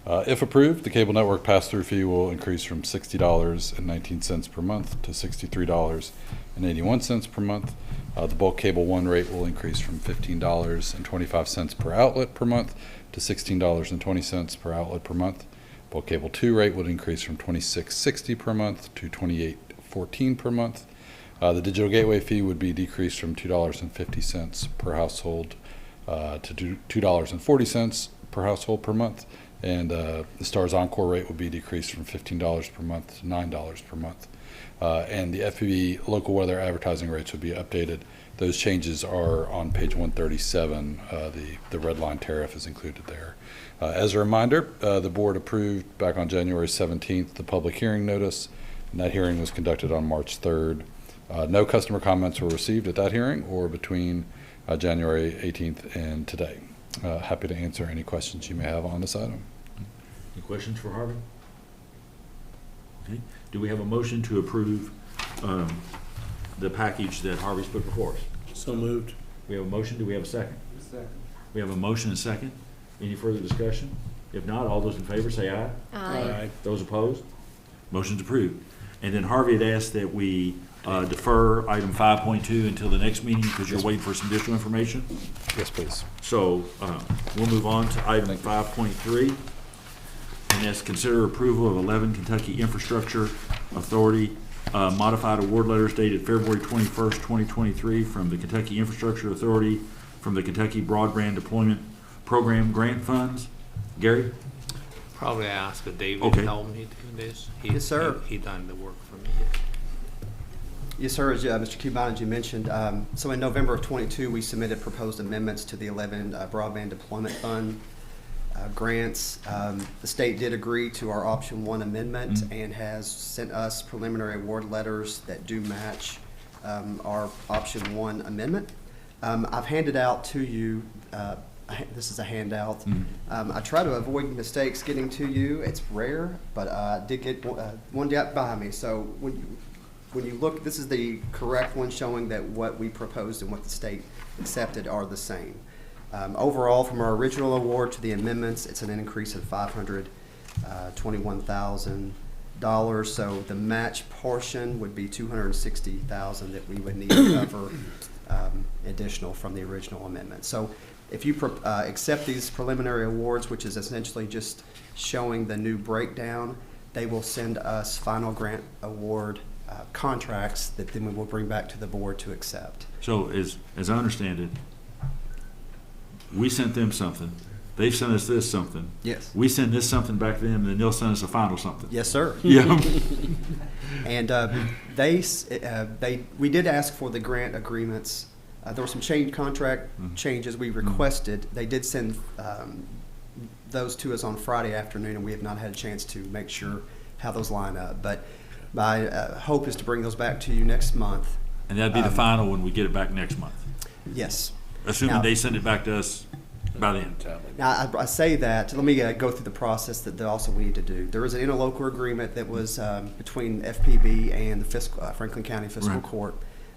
If approved, the cable network pass-through fee will increase from $60.19 per month to $63.81 per month. The bulk cable 1 rate will increase from $15.25 per outlet per month to $16.20 per outlet per month. Bulk cable 2 rate would increase from $26.60 per month to $28.14 per month. The digital gateway fee would be decreased from $2.50 per household to $2.40 per household per month. And the Stars Encore rate would be decreased from $15 per month to $9 per month. And the FPB local weather advertising rates would be updated. Those changes are on page 137. The red line tariff is included there. As a reminder, the board approved back on January 17th the public hearing notice, and that hearing was conducted on March 3rd. No customer comments were received at that hearing or between January 18th and today. Happy to answer any questions you may have on this item. Any questions for Harvey? Okay. Do we have a motion to approve the package that Harvey's put before us? So moved. We have a motion. Do we have a second? Second. We have a motion and a second. Any further discussion? If not, all those in favor say aye. Aye. Those opposed? Motion's approved. And then Harvey had asked that we defer item 5.2 until the next meeting because you're waiting for some additional information. Yes, please. So we'll move on to item 5.3. And that's consider approval of 11 Kentucky Infrastructure Authority modified award letters dated February 21st, 2023 from the Kentucky Infrastructure Authority from the Kentucky Broadband Deployment Program grant funds. Gary? Probably ask David Okay. to help me do this. Yes, sir. He done the work for me. Yes, sir. As Mr. Cuban, as you mentioned, so in November of '22, we submitted proposed amendments to the 11 Broadband Deployment Fund grants. The state did agree to our option 1 amendment and has sent us preliminary award letters that do match our option 1 amendment. I've handed out to you, this is a handout. I try to avoid mistakes getting to you. It's rare, but I did get one down behind me. So when you look, this is the correct one showing that what we proposed and what the state accepted are the same. Overall, from our original award to the amendments, it's an increase of $521,000. So the match portion would be $260,000 that we would need to cover additional from the original amendment. So if you accept these preliminary awards, which is essentially just showing the new breakdown, they will send us final grant award contracts that then we will bring back to the board to accept. So as I understand it, we sent them something. They've sent us this something. Yes. We send this something back to them, and then they'll send us a final something. Yes, sir. Yeah. And we did ask for the grant agreements. There were some contract changes we requested. They did send those to us on Friday afternoon, and we have not had a chance to make sure how those line up. But my hope is to bring those back to you next month. And that'd be the final when we get it back next month. Yes. Assuming Now- they send it back to us by then. Now, I say that, let me go through the process that also we need to do. There is an interlocal agreement that was between FPB and the Franklin County Fiscal Right. Court.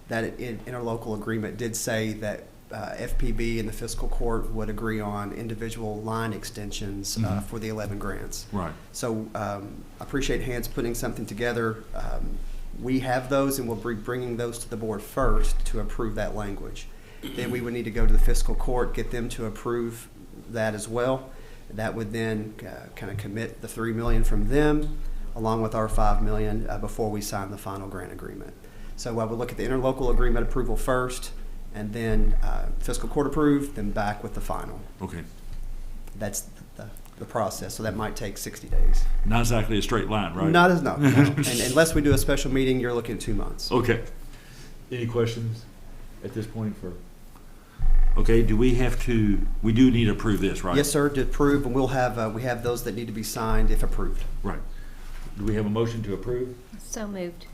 That interlocal agreement did say that FPB and the fiscal court would agree on individual line extensions for the 11 grants. Right. So I appreciate Hans putting something together. We have those, and we'll be bringing those to the board first to approve that language. Then we would need to go to the fiscal court, get them to approve that as well. That would then kind of commit the $3 million from them, along with our $5 million before we sign the final grant agreement. So I would look at the interlocal agreement approval first, and then fiscal court approved, then back with the final. Okay. That's the process. So that might take 60 days. Not exactly a straight line, right? No. And unless we do a special meeting, you're looking at 2 months. Okay. Any questions at this point for? Okay, we do need to approve this, right? Yes, sir, to approve, and we have those that need to be signed if approved. Right. Do we have a motion to approve? So moved.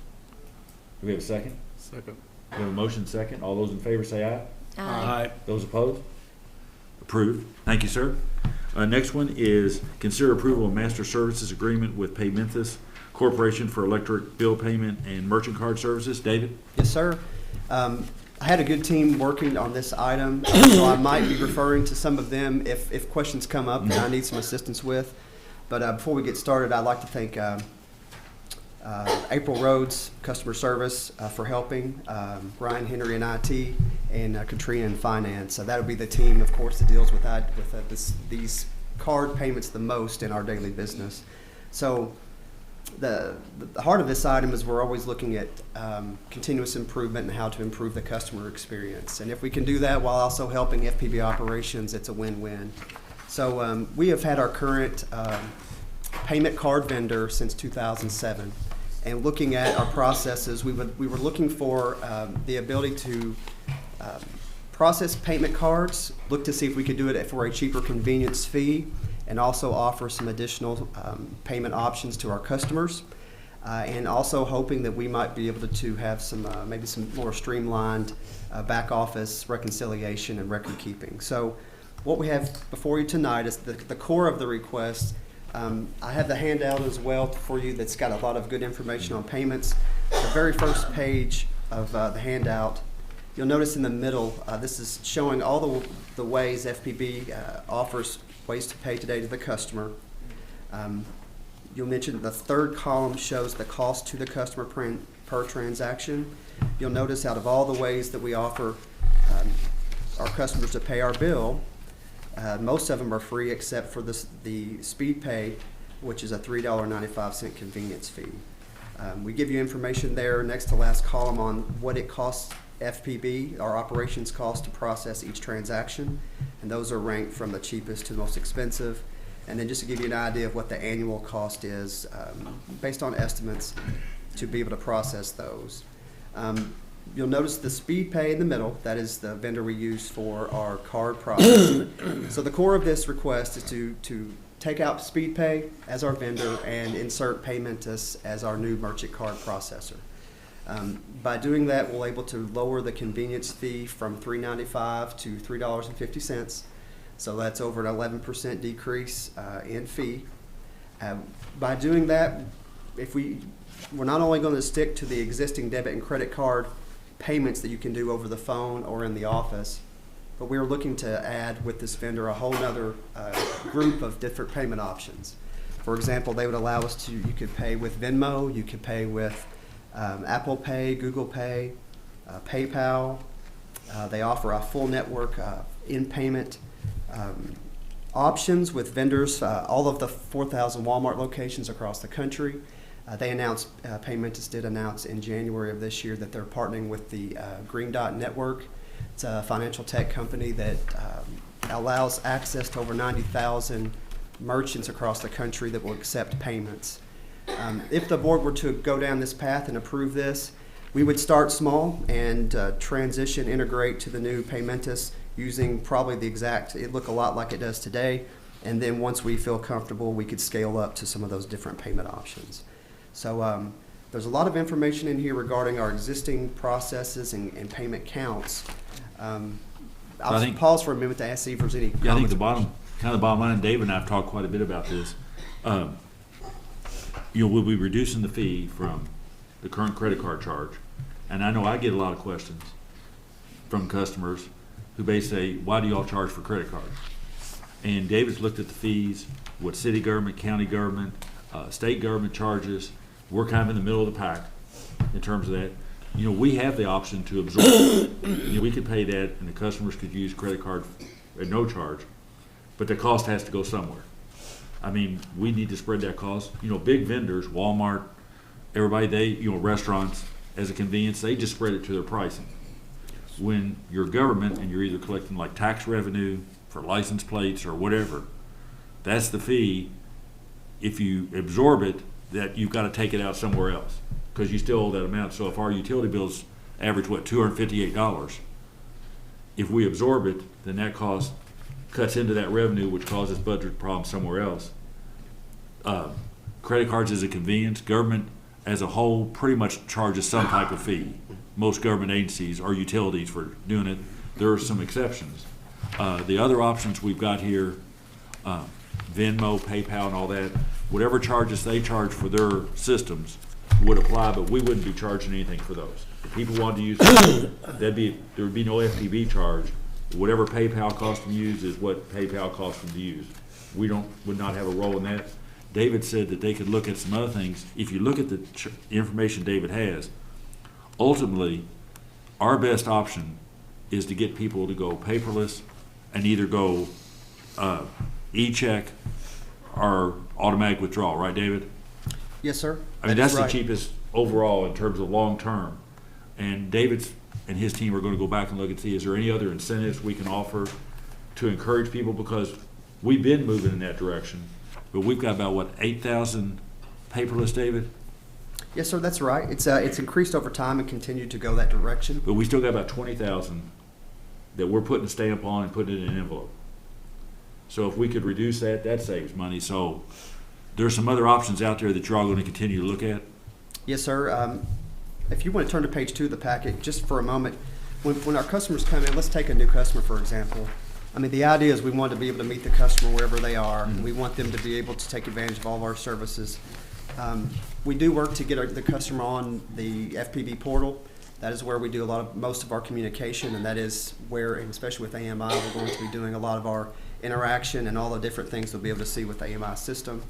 Do we have a second? Second. We have a motion second. All those in favor say aye. Aye. Those opposed? Approved. Thank you, sir. Next one is consider approval of master services agreement with Paymentus Corporation for electric bill payment and merchant card services. David? Yes, sir. I had a good team working on this item, so I might be referring to some of them if questions come up that I need some assistance with. But before we get started, I'd like to thank April Rhodes, Customer Service, for helping, Brian Henry in IT, and Katrina in Finance. So that would be the team, of course, that deals with these card payments the most in our daily business. So the heart of this item is we're always looking at continuous improvement and how to improve the customer experience. And if we can do that while also helping FPB operations, it's a win-win. So we have had our current payment card vendor since 2007. And looking at our processes, we were looking for the ability to process payment cards, look to see if we could do it for a cheaper convenience fee, and also offer some additional payment options to our customers. And also hoping that we might be able to have some maybe some more streamlined back office reconciliation and record keeping. So what we have before you tonight is the core of the request. I have the handout as well for you that's got a lot of good information on payments. The very first page of the handout, you'll notice in the middle, this is showing all the ways FPB offers ways to pay today to the customer. You'll mention the third column shows the cost to the customer per transaction. You'll notice out of all the ways that we offer our customers to pay our bill, most of them are free except for the speed pay, which is a $3.95 convenience fee. We give you information there next to last column on what it costs FPB, our operations cost to process each transaction, and those are ranked from the cheapest to the most expensive. And then just to give you an idea of what the annual cost is based on estimates to be able to process those. You'll notice the speed pay in the middle. That is the vendor we use for our card processing. So the core of this request is to take out speed pay as our vendor and insert Paymentus as our new merchant card processor. By doing that, we're able to lower the convenience fee from $3.95 to $3.50. So that's over an 11% decrease in fee. By doing that, we're not only going to stick to the existing debit and credit card payments that you can do over the phone or in the office, but we're looking to add with this vendor a whole other group of different payment options. For example, they would allow us you could pay with Venmo, you could pay with Apple Pay, Google Pay, PayPal. They offer a full network in-payment options with vendors, all of the 4,000 Walmart locations across the country. They announced, Paymentus did announce in January of this year that they're partnering with the Green Dot Network. It's a financial tech company that allows access to over 90,000 merchants across the country that will accept payments. If the board were to go down this path and approve this, we would start small and integrate to the new Paymentus using probably it look a lot like it does today. And then once we feel comfortable, we could scale up to some of those different payment options. So there's a lot of information in here regarding our existing processes and payment counts. I'll think- pause for a minute to ask see if there's any Yeah, I think comments. the bottom line, Dave and I have talked quite a bit about this. We'll be reducing the fee from the current credit card charge. And I know I get a lot of questions from customers who basically say, why do y'all charge for credit cards? And David's looked at the fees, what city government, county government, state government charges. We're kind of in the middle of the pack in terms of that. We have the option to absorb. We could pay that and the customers could use credit card at no charge, but the cost has to go somewhere. I mean, we need to spread that cost. Big vendors, Walmart, everybody, restaurants, as a convenience, they just spread it to their pricing. When you're government and you're either collecting like tax revenue for license plates or whatever, that's the fee. If you absorb it, that you've got to take it out somewhere else because you still owe that amount. So if our utility bills average, $258, if we absorb it, then that cost cuts into that revenue, which causes budget problems somewhere else. Credit cards is a convenience. Government as a whole pretty much charges some type of fee. Most government agencies or utilities for doing it. There are some exceptions. The other options we've got here, Venmo, PayPal, and all that, whatever charges they charge for their systems would apply, but we wouldn't be charging anything for those. If people wanted to use it, there would be no FPB charge. Whatever PayPal costs them to use is what PayPal costs them to use. We would not have a role in that. David said that they could look at some other things. If you look at the information David has, ultimately, our best option is to get people to go paperless and either go e-check or automatic withdrawal, right, David? Yes, sir. I mean, That is that's the right. cheapest overall in terms of long term. And David's and his team are going to go back and look and see, is there any other incentives we can offer to encourage people? Because we've been moving in that direction, but we've got about, 8,000 paperless, David? Yes, sir, that's right. It's increased over time and continued to go that direction. But we still got about 20,000 that we're putting a stamp on and putting it in an envelope. So if we could reduce that, that saves money. So there's some other options out there that you're all going to continue to look at. Yes, sir. If you want to turn to page 2 of the packet, just for a moment, when our customers come in, let's take a new customer, for example. I mean, the idea is we want to be able to meet the customer wherever they are. And we want them to be able to take advantage of all of our services. We do work to get the customer on the FPB portal. That is where we do most of our communication, and that is where, and especially with AMI, we're going to be doing a lot of our interaction and all the different things they'll be able to see with the AMI system.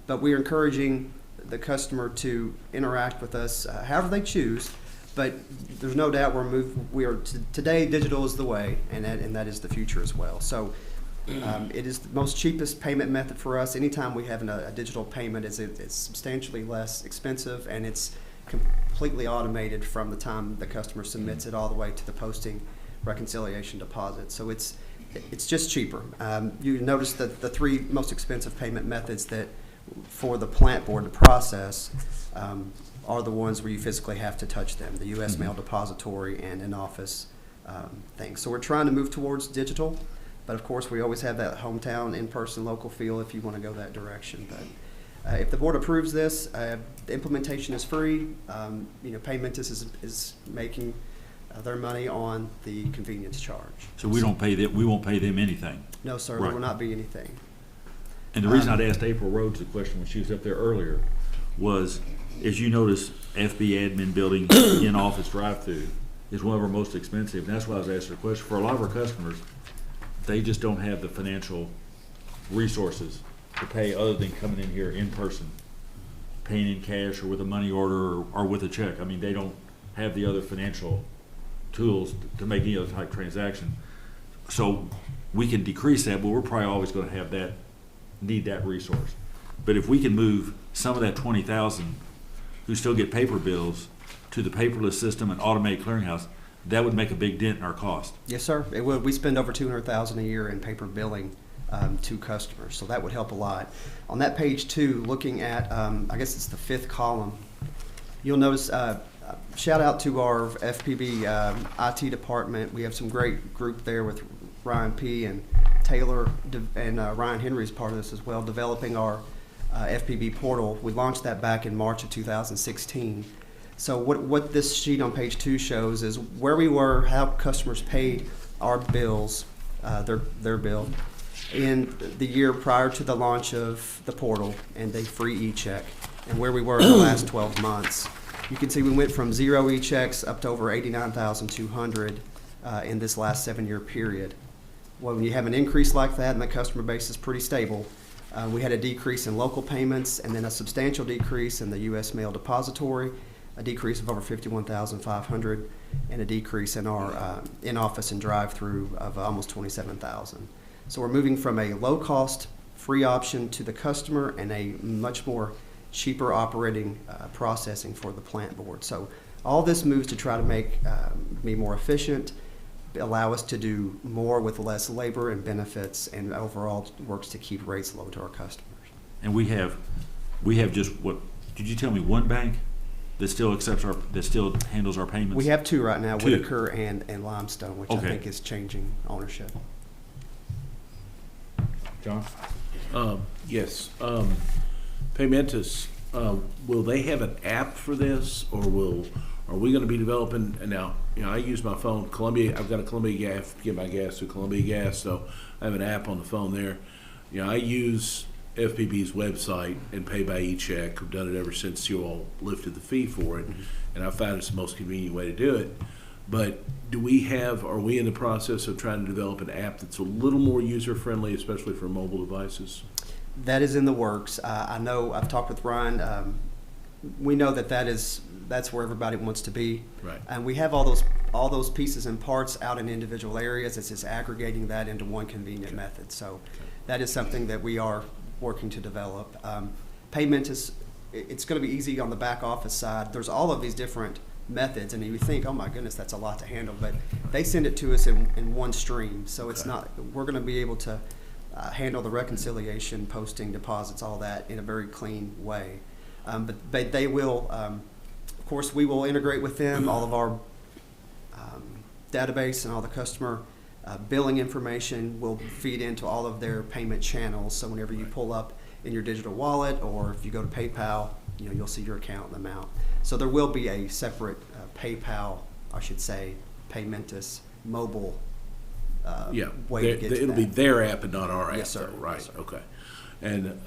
But we're encouraging the customer to interact with us however they choose, but there's no doubt today digital is the way, and that is the future as well. So it is the most cheapest payment method for us. Anytime we have a digital payment, it's substantially less expensive, and it's completely automated from the time the customer submits it all the way to the posting reconciliation deposit. So it's just cheaper. You notice that the 3 most expensive payment methods that for the plant board to process are the ones where you physically have to touch them, the U.S. Mail Depository and in-office things. So we're trying to move towards digital, but of course we always have that hometown, in-person, local feel if you want to go that direction. But if the board approves this, the implementation is free. Paymentus is making their money on the convenience charge. So we won't pay them anything. No, sir, Right. there will not be anything. And the reason I'd asked April Rhodes the question when she was up there earlier was, as you notice, FB admin building in-office drive-through is one of our most expensive. And that's why I was asking the question. For a lot of our customers, they just don't have the financial resources to pay other than coming in here in person, paying in cash or with a money order or with a check. I mean, they don't have the other financial tools to make any other type transaction. So we can decrease that, but we're probably always going to need that resource. But if we can move some of that 20,000 who still get paper bills to the paperless system and automated clearinghouse, that would make a big dent in our cost. Yes, sir. It would. We spend over $200,000 a year in paper billing to customers, so that would help a lot. On that page 2, looking at, I guess it's the 5th column, you'll notice, shout out to our FPB IT department. We have some great group there with Ryan P. and Taylor, and Ryan Henry's part of this as well, developing our FPB portal. We launched that back in March of 2016. So what this sheet on page 2 shows is where we were, how customers paid our bills, their bill, in the year prior to the launch of the portal and the free e-check, and where we were in the last 12 months. You can see we went from 0 e-checks up to over 89,200 in this last 7-year period. Well, when you have an increase like that and the customer base is pretty stable, we had a decrease in local payments and then a substantial decrease in the U.S. mail depository, a decrease of over 51,500, and a decrease in our in-office and drive-through of almost 27,000. So we're moving from a low-cost free option to the customer and a much more cheaper operating processing for the plant board. So all this moves to try to make me more efficient, allow us to do more with less labor and benefits, and overall works to keep rates low to our customers. And we have just, what, did you tell me, one bank that still accepts that still handles our payments? We have 2 right now, 2. Whitaker and Limestone, which I Okay. think is changing ownership. John? Yes. Paymentus, will they have an app for this, or are we gonna be developing, and now, I use my phone, Columbia, I've got a Columbia Gas, get my gas through Columbia Gas, so I have an app on the phone there. I use FPB's website and pay by e-check. I've done it ever since you all lifted the fee for it, and I found it's the most convenient way to do it. But are we in the process of trying to develop an app that's a little more user-friendly, especially for mobile devices? That is in the works. I know, I've talked with Ryan. We know that's where everybody wants to be. Right. And we have all those pieces and parts out in individual areas. It's just aggregating that into one convenient method. So that is something that we are working to develop. Payment it's going to be easy on the back office side. There's all of these different methods, and you think, oh my goodness, that's a lot to handle, but they send it to us in one stream. So it's not, we're going to be able to handle the reconciliation, posting, deposits, all that in a very clean way. But they will, of course, we will integrate with them, all of our database and all the customer billing information will feed into all of their payment channels. So whenever you pull up in your digital wallet, or if you go to PayPal, you'll see your account and amount. So there will be a separate PayPal, I should say, Paymentus mobile way to get to it'll that. be their app and not our app. Yes, sir. Though, right? Yes, sir. Okay. And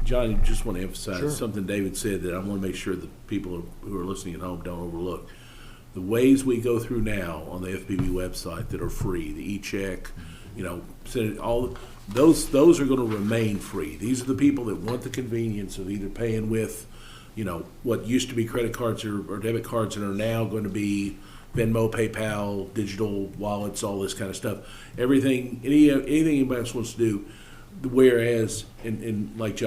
Johnny, just want to emphasize Sure. something David said that I want to make sure that people who are listening at home don't overlook. The ways we go through now on the FPB website that are free, the e-check, send it, all those are going to remain free. These are the people that want the convenience of either paying with, what used to be credit cards or debit cards and are now going to be Venmo, PayPal, digital wallets, all this kind of stuff. Anything anybody else wants to do. Whereas, and like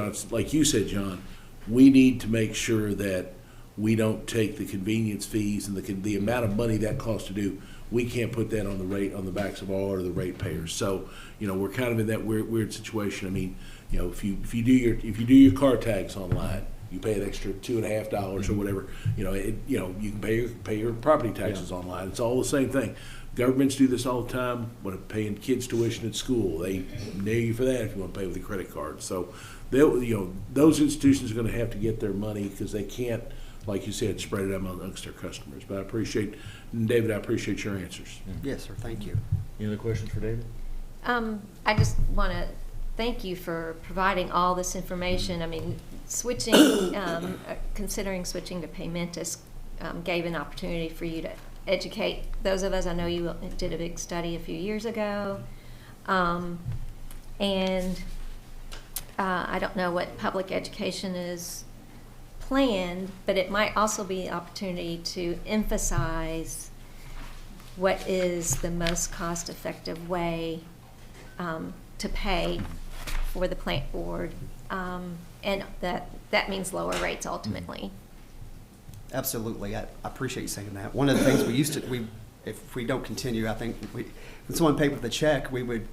you said, John, we need to make sure that we don't take the convenience fees and the amount of money that costs to do. We can't put that on the backs of all or the rate payers. So, we're kind of in that weird situation. I mean, if you do your car tags online, you pay an extra $2.50 or whatever. You can pay your property taxes online. It's all the same thing. Governments do this all the time. When paying kids tuition at school, they nail you for that if you want to pay with a credit card. So, those institutions are going to have to get their money because they can't, like you said, spread it out amongst their customers. But David, I appreciate your answers. Yes, sir. Thank you. Any other questions for David? I just want to thank you for providing all this information. I mean, considering switching to Paymentus gave an opportunity for you to educate those of us. I know you did a big study a few years ago. And I don't know what public education is planned, but it might also be an opportunity to emphasize what is the most cost-effective way to pay for the plant board, and that means lower rates ultimately. Absolutely. I appreciate you saying that. One of the things if we don't continue, I think when someone paid with a check, we would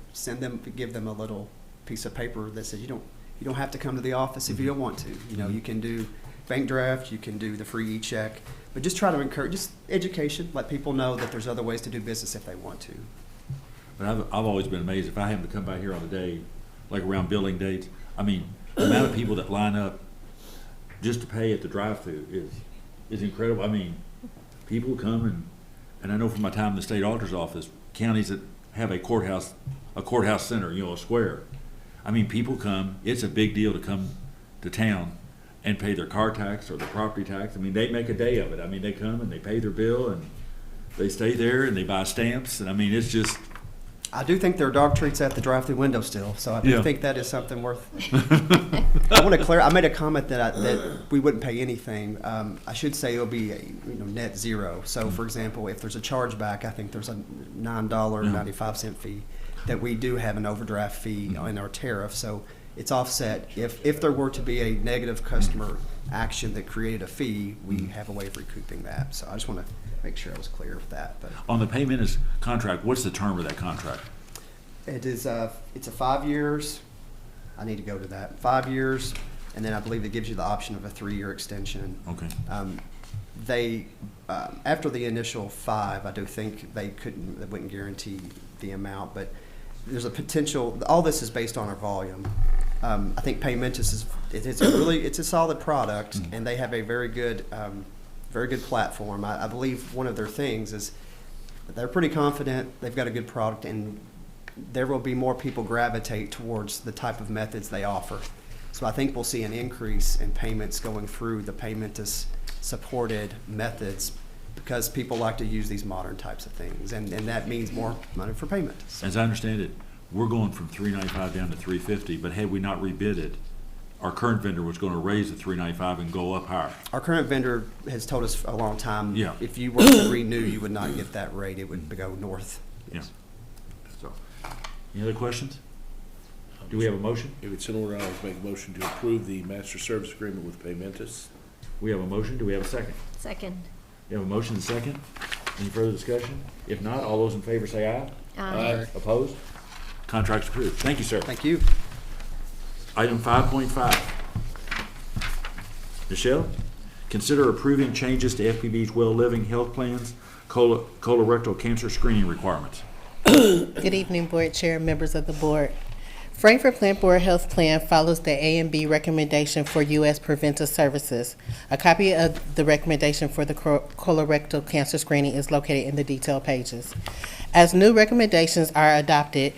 give them a little piece of paper that says you don't have to come to the office if you don't want to. You can do bank draft, you can do the free e-check, but just try to encourage just education, let people know that there's other ways to do business if they want to. But I've always been amazed if I happen to come by here on a day, like around billing dates. I mean, the amount of people that line up just to pay at the drive-through is is incredible. I mean, people come and I know from my time in the state auditor's office, counties that have a courthouse center, a square. I mean, people come, it's a big deal to come to town and pay their car tax or their property tax. I mean, they make a day of it. I mean, they come and they pay their bill and they stay there and they buy stamps. And I mean, it's just. I do think there are dog treats at the drive-through window still, so I do Yeah. think that is something worth. I want to clear. I made a comment that we wouldn't pay anything. I should say it'll be net zero. So, for example, if there's a chargeback, I think there's a $9.95 fee that we do have an overdraft fee in our tariff. So it's offset. If there were to be a negative customer action that created a fee, we have a way of recouping that. So I just want to make sure I was clear with that. But On the payment contract, what's the term of that contract? it is it's a 5 years. I need to go to that. 5 years, and then I believe it gives you the option of a 3-year extension. Okay. They after the initial 5, I do think they wouldn't guarantee the amount, but there's a potential. All this is based on our volume. I think Paymentus it's a solid product, and they have a very good platform. I believe one of their things is they're pretty confident they've got a good product, and there will be more people gravitate towards the type of methods they offer. So I think we'll see an increase in payments going through the Paymentus supported methods because people like to use these modern types of things, and that means more money for Paymentus. As I understand it, we're going from $395 down to $350, but had we not rebid it, our current vendor was going to raise the $395 and go up higher. Our current vendor has told us for a long time, Yeah. if you were to renew, you would not get that rate. It would go north. Yeah. So, any other questions? Do we have a motion? If it's in order, I would make a motion to approve the master service agreement with Paymentus. We have a motion. Do we have a second? Second. We have a motion and a second. Any further discussion? If not, all those in favor say aye. Aye. Opposed? Contract's approved. Thank you, sir. Thank you. Item 5.5. Michelle, consider approving changes to FPB's Well Living Health Plans, colorectal cancer screening requirements. Good evening, Board Chair and members of the Board. Frankfurt Plant Board Health Plan follows the A and B recommendation for U.S. preventive services. A copy of the recommendation for the colorectal cancer screening is located in the detailed pages. As new recommendations are adopted,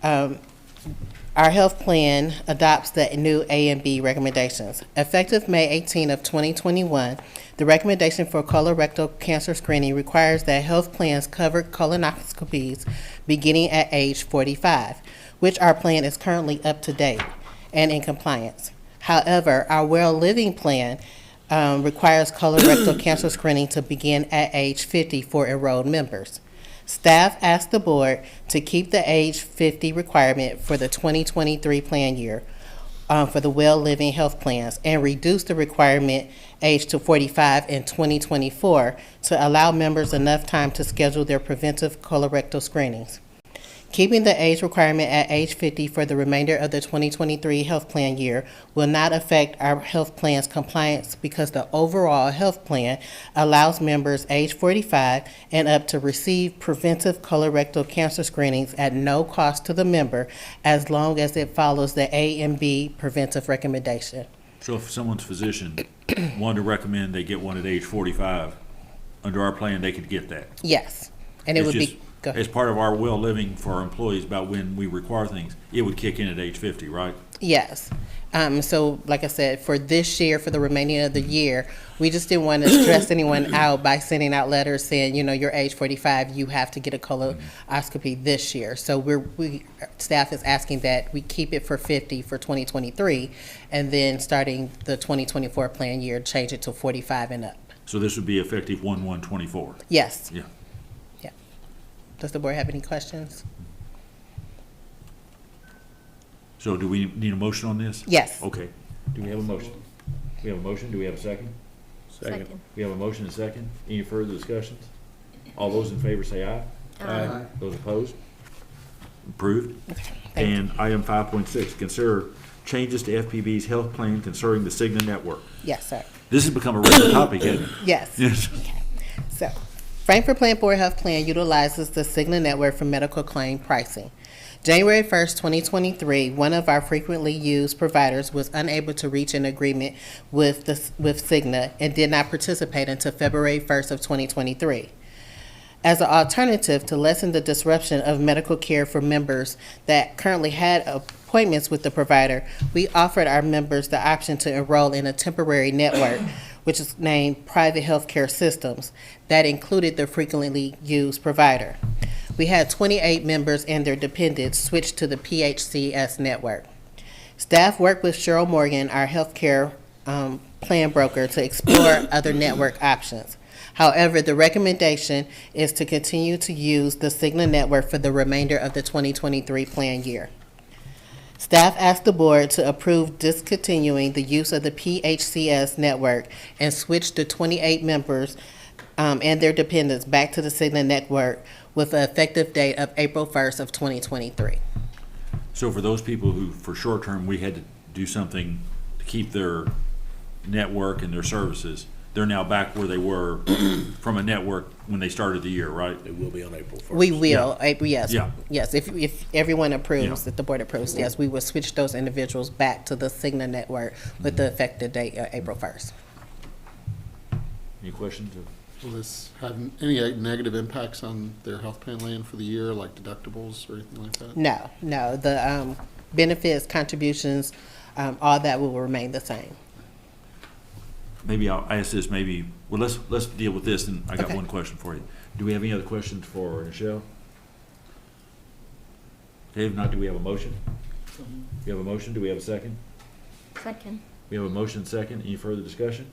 our health plan adopts the new A and B recommendations. Effective May 18 of 2021, the recommendation for colorectal cancer screening requires that health plans cover colonoscopies beginning at age 45, which our plan is currently up to date and in compliance. However, our Well Living plan requires colorectal cancer screening to begin at age 50 for enrolled members. Staff asked the board to keep the age 50 requirement for the 2023 plan year for the Well Living health plans and reduce the requirement age to 45 in 2024 to allow members enough time to schedule their preventive colorectal screenings. Keeping the age requirement at age 50 for the remainder of the 2023 health plan year will not affect our health plan's compliance because the overall health plan allows members age 45 and up to receive preventive colorectal cancer screenings at no cost to the member as long as it follows the A and B preventive recommendation. So if someone's physician wanted to recommend they get one at age 45, under our plan, they could get that? Yes, and it It's would just, be, go ahead. as part of our Well Living for our employees about when we require things, it would kick in at age 50, right? Yes. So like I said, for this year, for the remaining of the year, we just didn't want to stress anyone out by sending out letters saying, you're age 45, you have to get a colonoscopy this year. So staff is asking that we keep it for 50 for 2023, and then starting the 2024 plan year, change it to 45 and up. So this would be effective 1/1/24? Yes. Yeah. Yeah. Does the board have any questions? So do we need a motion on this? Yes. Okay. Do we have a motion? We have a motion. Do we have a second? Second. We have a motion and a second. Any further discussions? All those in favor say aye. Aye. Those opposed? Approved. Thank And item 5.6, consider changes to FPB's health plan concerning the Cigna network. Yes, sir. This has become a regular topic, hasn't it? Yes. Yes. So, Frankfurt Plant Board Health Plan utilizes the Cigna network for medical claim pricing. January 1st, 2023, one of our frequently used providers was unable to reach an agreement with Cigna and did not participate until February 1st of 2023. As an alternative to lessen the disruption of medical care for members that currently had appointments with the provider, we offered our members the option to enroll in a temporary network, which is named Private Healthcare Systems, that included the frequently used provider. We had 28 members and their dependents switch to the PHCS network. Staff worked with Cheryl Morgan, our healthcare plan broker, to explore other network options. However, the recommendation is to continue to use the Cigna network for the remainder of the 2023 plan year. Staff asked the board to approve discontinuing the use of the PHCS network and switch the 28 members and their dependents back to the Cigna network with an effective date of April 1st of 2023. So for those people who, for short term, we had to do something to keep their network and their services, they're now back where they were from a network when they started the year, right? It will be on April 1st. We will, yes. Yeah. Yes, if everyone approves, Yeah. if the board approves, yes, we will switch those individuals back to the Cigna network with the effective date of April 1st. Any questions? Will this have any negative impacts on their health plan land for the year, like deductibles or anything like that? No, the benefits, contributions, all that will remain the same. Maybe I'll ask this, well, let's deal with this, and I got Okay. one question for you. Do we have any other questions for Michelle? Okay, if not, do we have a motion? We have a motion, do we have a second? Second. We have a motion second, any further discussion?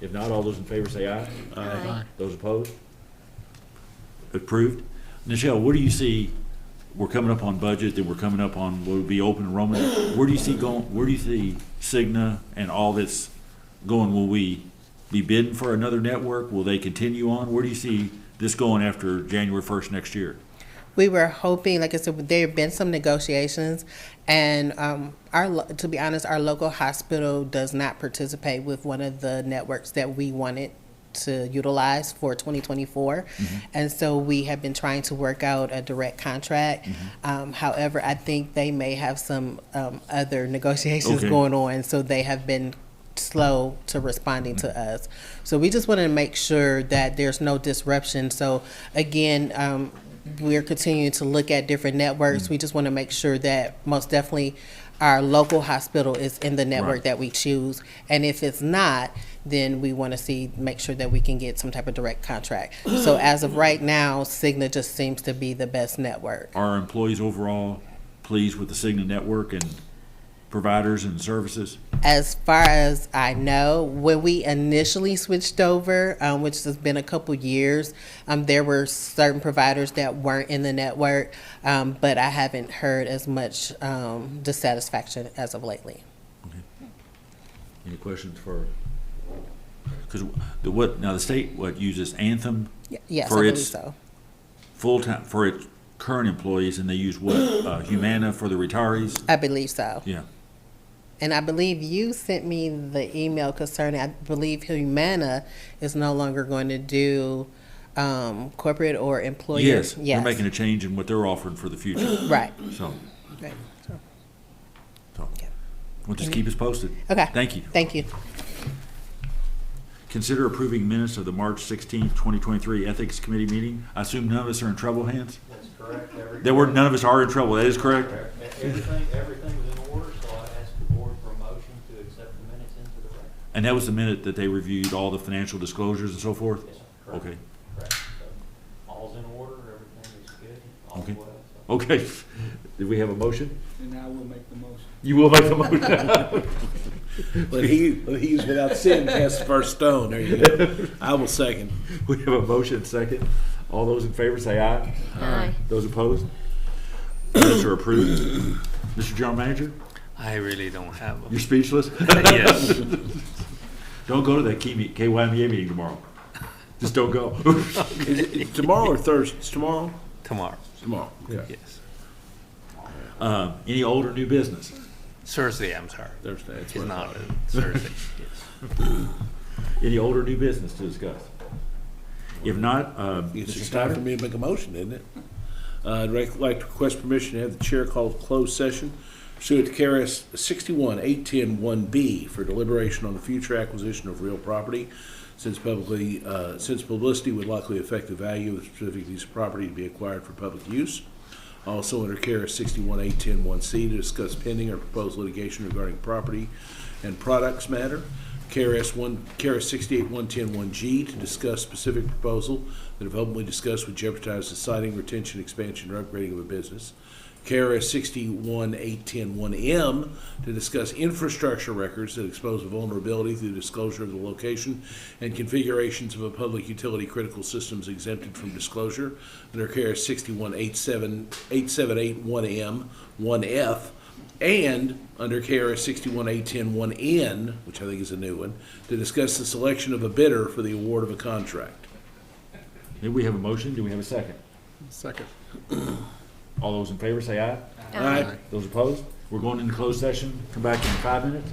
If not, all those in favor say aye. Aye. Those opposed? Approved. Michelle, what do you see, we're coming up on budget, then we're coming up on what would be open enrollment. Where do you see Cigna and all that's going? Will we be bidding for another network? Will they continue on? Where do you see this going after January 1st next year? We were hoping, like I said, there have been some negotiations, and to be honest, our local hospital does not participate with one of the networks that we wanted to utilize for 2024, and so we have been trying to work out a direct contract. However, I think they may have some other negotiations going on, so they have been slow to responding to us. So we just want to make sure that there's no disruption. So again, we're continuing to look at different networks. We just want to make sure that most definitely our local hospital is in the network that we choose. And if it's not, then we want to make sure that we can get some type of direct contract. So as of right now, Cigna just seems to be the best network. Are employees overall pleased with the Cigna network and providers and services? As far as I know, when we initially switched over, which has been a couple years, there were certain providers that weren't in the network, but I haven't heard as much dissatisfaction as of lately. Okay. Any questions for? Because the state uses Anthem Yes, for I believe its so. full-time, for its current employees, and they use Humana for the retirees? I believe so. Yeah. And I believe you sent me the email concerning, I believe Humana is no longer going to do corporate or employer. Yes, they're making a change in what they're offering for the future. Right. So, Right. we'll just keep us posted. Okay. Thank you. Thank you. Consider approving minutes of the March 16th, 2023 Ethics Committee meeting. I assume none of us are in trouble, Hans? That's correct. None of us are in trouble. That is correct? Everything was in order, so I asked the board for a motion to accept the minutes into the record. And that was the minute that they reviewed all the financial disclosures and so forth? Yes, sir. Correct. Okay. Correct. So, all's in order, everything is good, all's Okay. well. So. Okay. Did we have a motion? And I will make the motion. You will make the motion. But he's without sin cast the first stone. There you go. I will second. We have a motion second. All those in favor say aye. Aye. Those opposed? Minutes are approved. Mr. General Manager? I really don't have You're speechless? Yes. Don't go to that KYMEA meeting tomorrow. Just don't go. Is it tomorrow or Thursday? It's tomorrow? Tomorrow. Tomorrow. Okay. Yes. Any old or new business? Thursday, I'm sorry. Thursday. That's It's what I not thought. Thursday. Yes. Any old or new business to discuss? If not, It's Mr. just time for Snyder? me to make a motion, isn't it? Like to request permission to have the chair call a closed session pursuant to KRS 61-810-1B for deliberation on the future acquisition of real property. Since publicity would likely affect the value of the specific piece of property to be acquired for public use. Also under KRS 61-810-1C to discuss pending or proposed litigation regarding property and products matter. KRS 68-110-1G to discuss specific proposal that if openly discussed would jeopardize the siting, retention, expansion, or upgrading of a business. KRS 61-810-1M to discuss infrastructure records that expose a vulnerability through disclosure of the location and configurations of a public utility critical systems exempted from disclosure under KRS 61-878-1M, 1F, and under KRS 61-810-1N, which I think is a new one, to discuss the selection of a bidder for the award of a contract. Do we have a motion? Do we have a second? Second. All those in favor say aye. Aye. Those opposed? We're going into closed session. Come back in 5 minutes.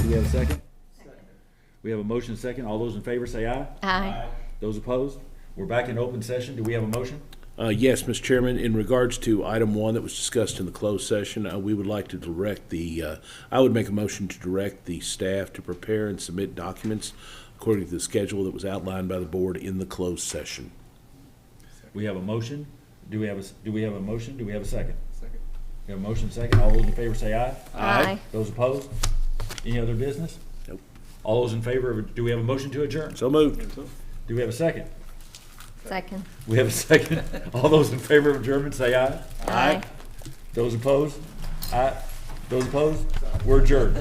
Do we have a second? We have a motion second. All those in favor say aye. Aye. Those opposed? We're back in open session. Do we have a motion? Yes, Mr. Chairman, in regards to item 1 that was discussed in the closed session, we would like to direct I would make a motion to direct the staff to prepare and submit documents according to the schedule that was outlined by the board in the closed session. We have a motion. Do we have a motion? Do we have a second? Second. We have a motion second. All those in favor say aye. Aye. Those opposed? Any other business? Nope. All those in favor of, do we have a motion to adjourn? So moved. Do we have a second? Second. We have a second. All those in favor of adjournment say aye. Aye. Those opposed? Aye. Those opposed? We're adjourned.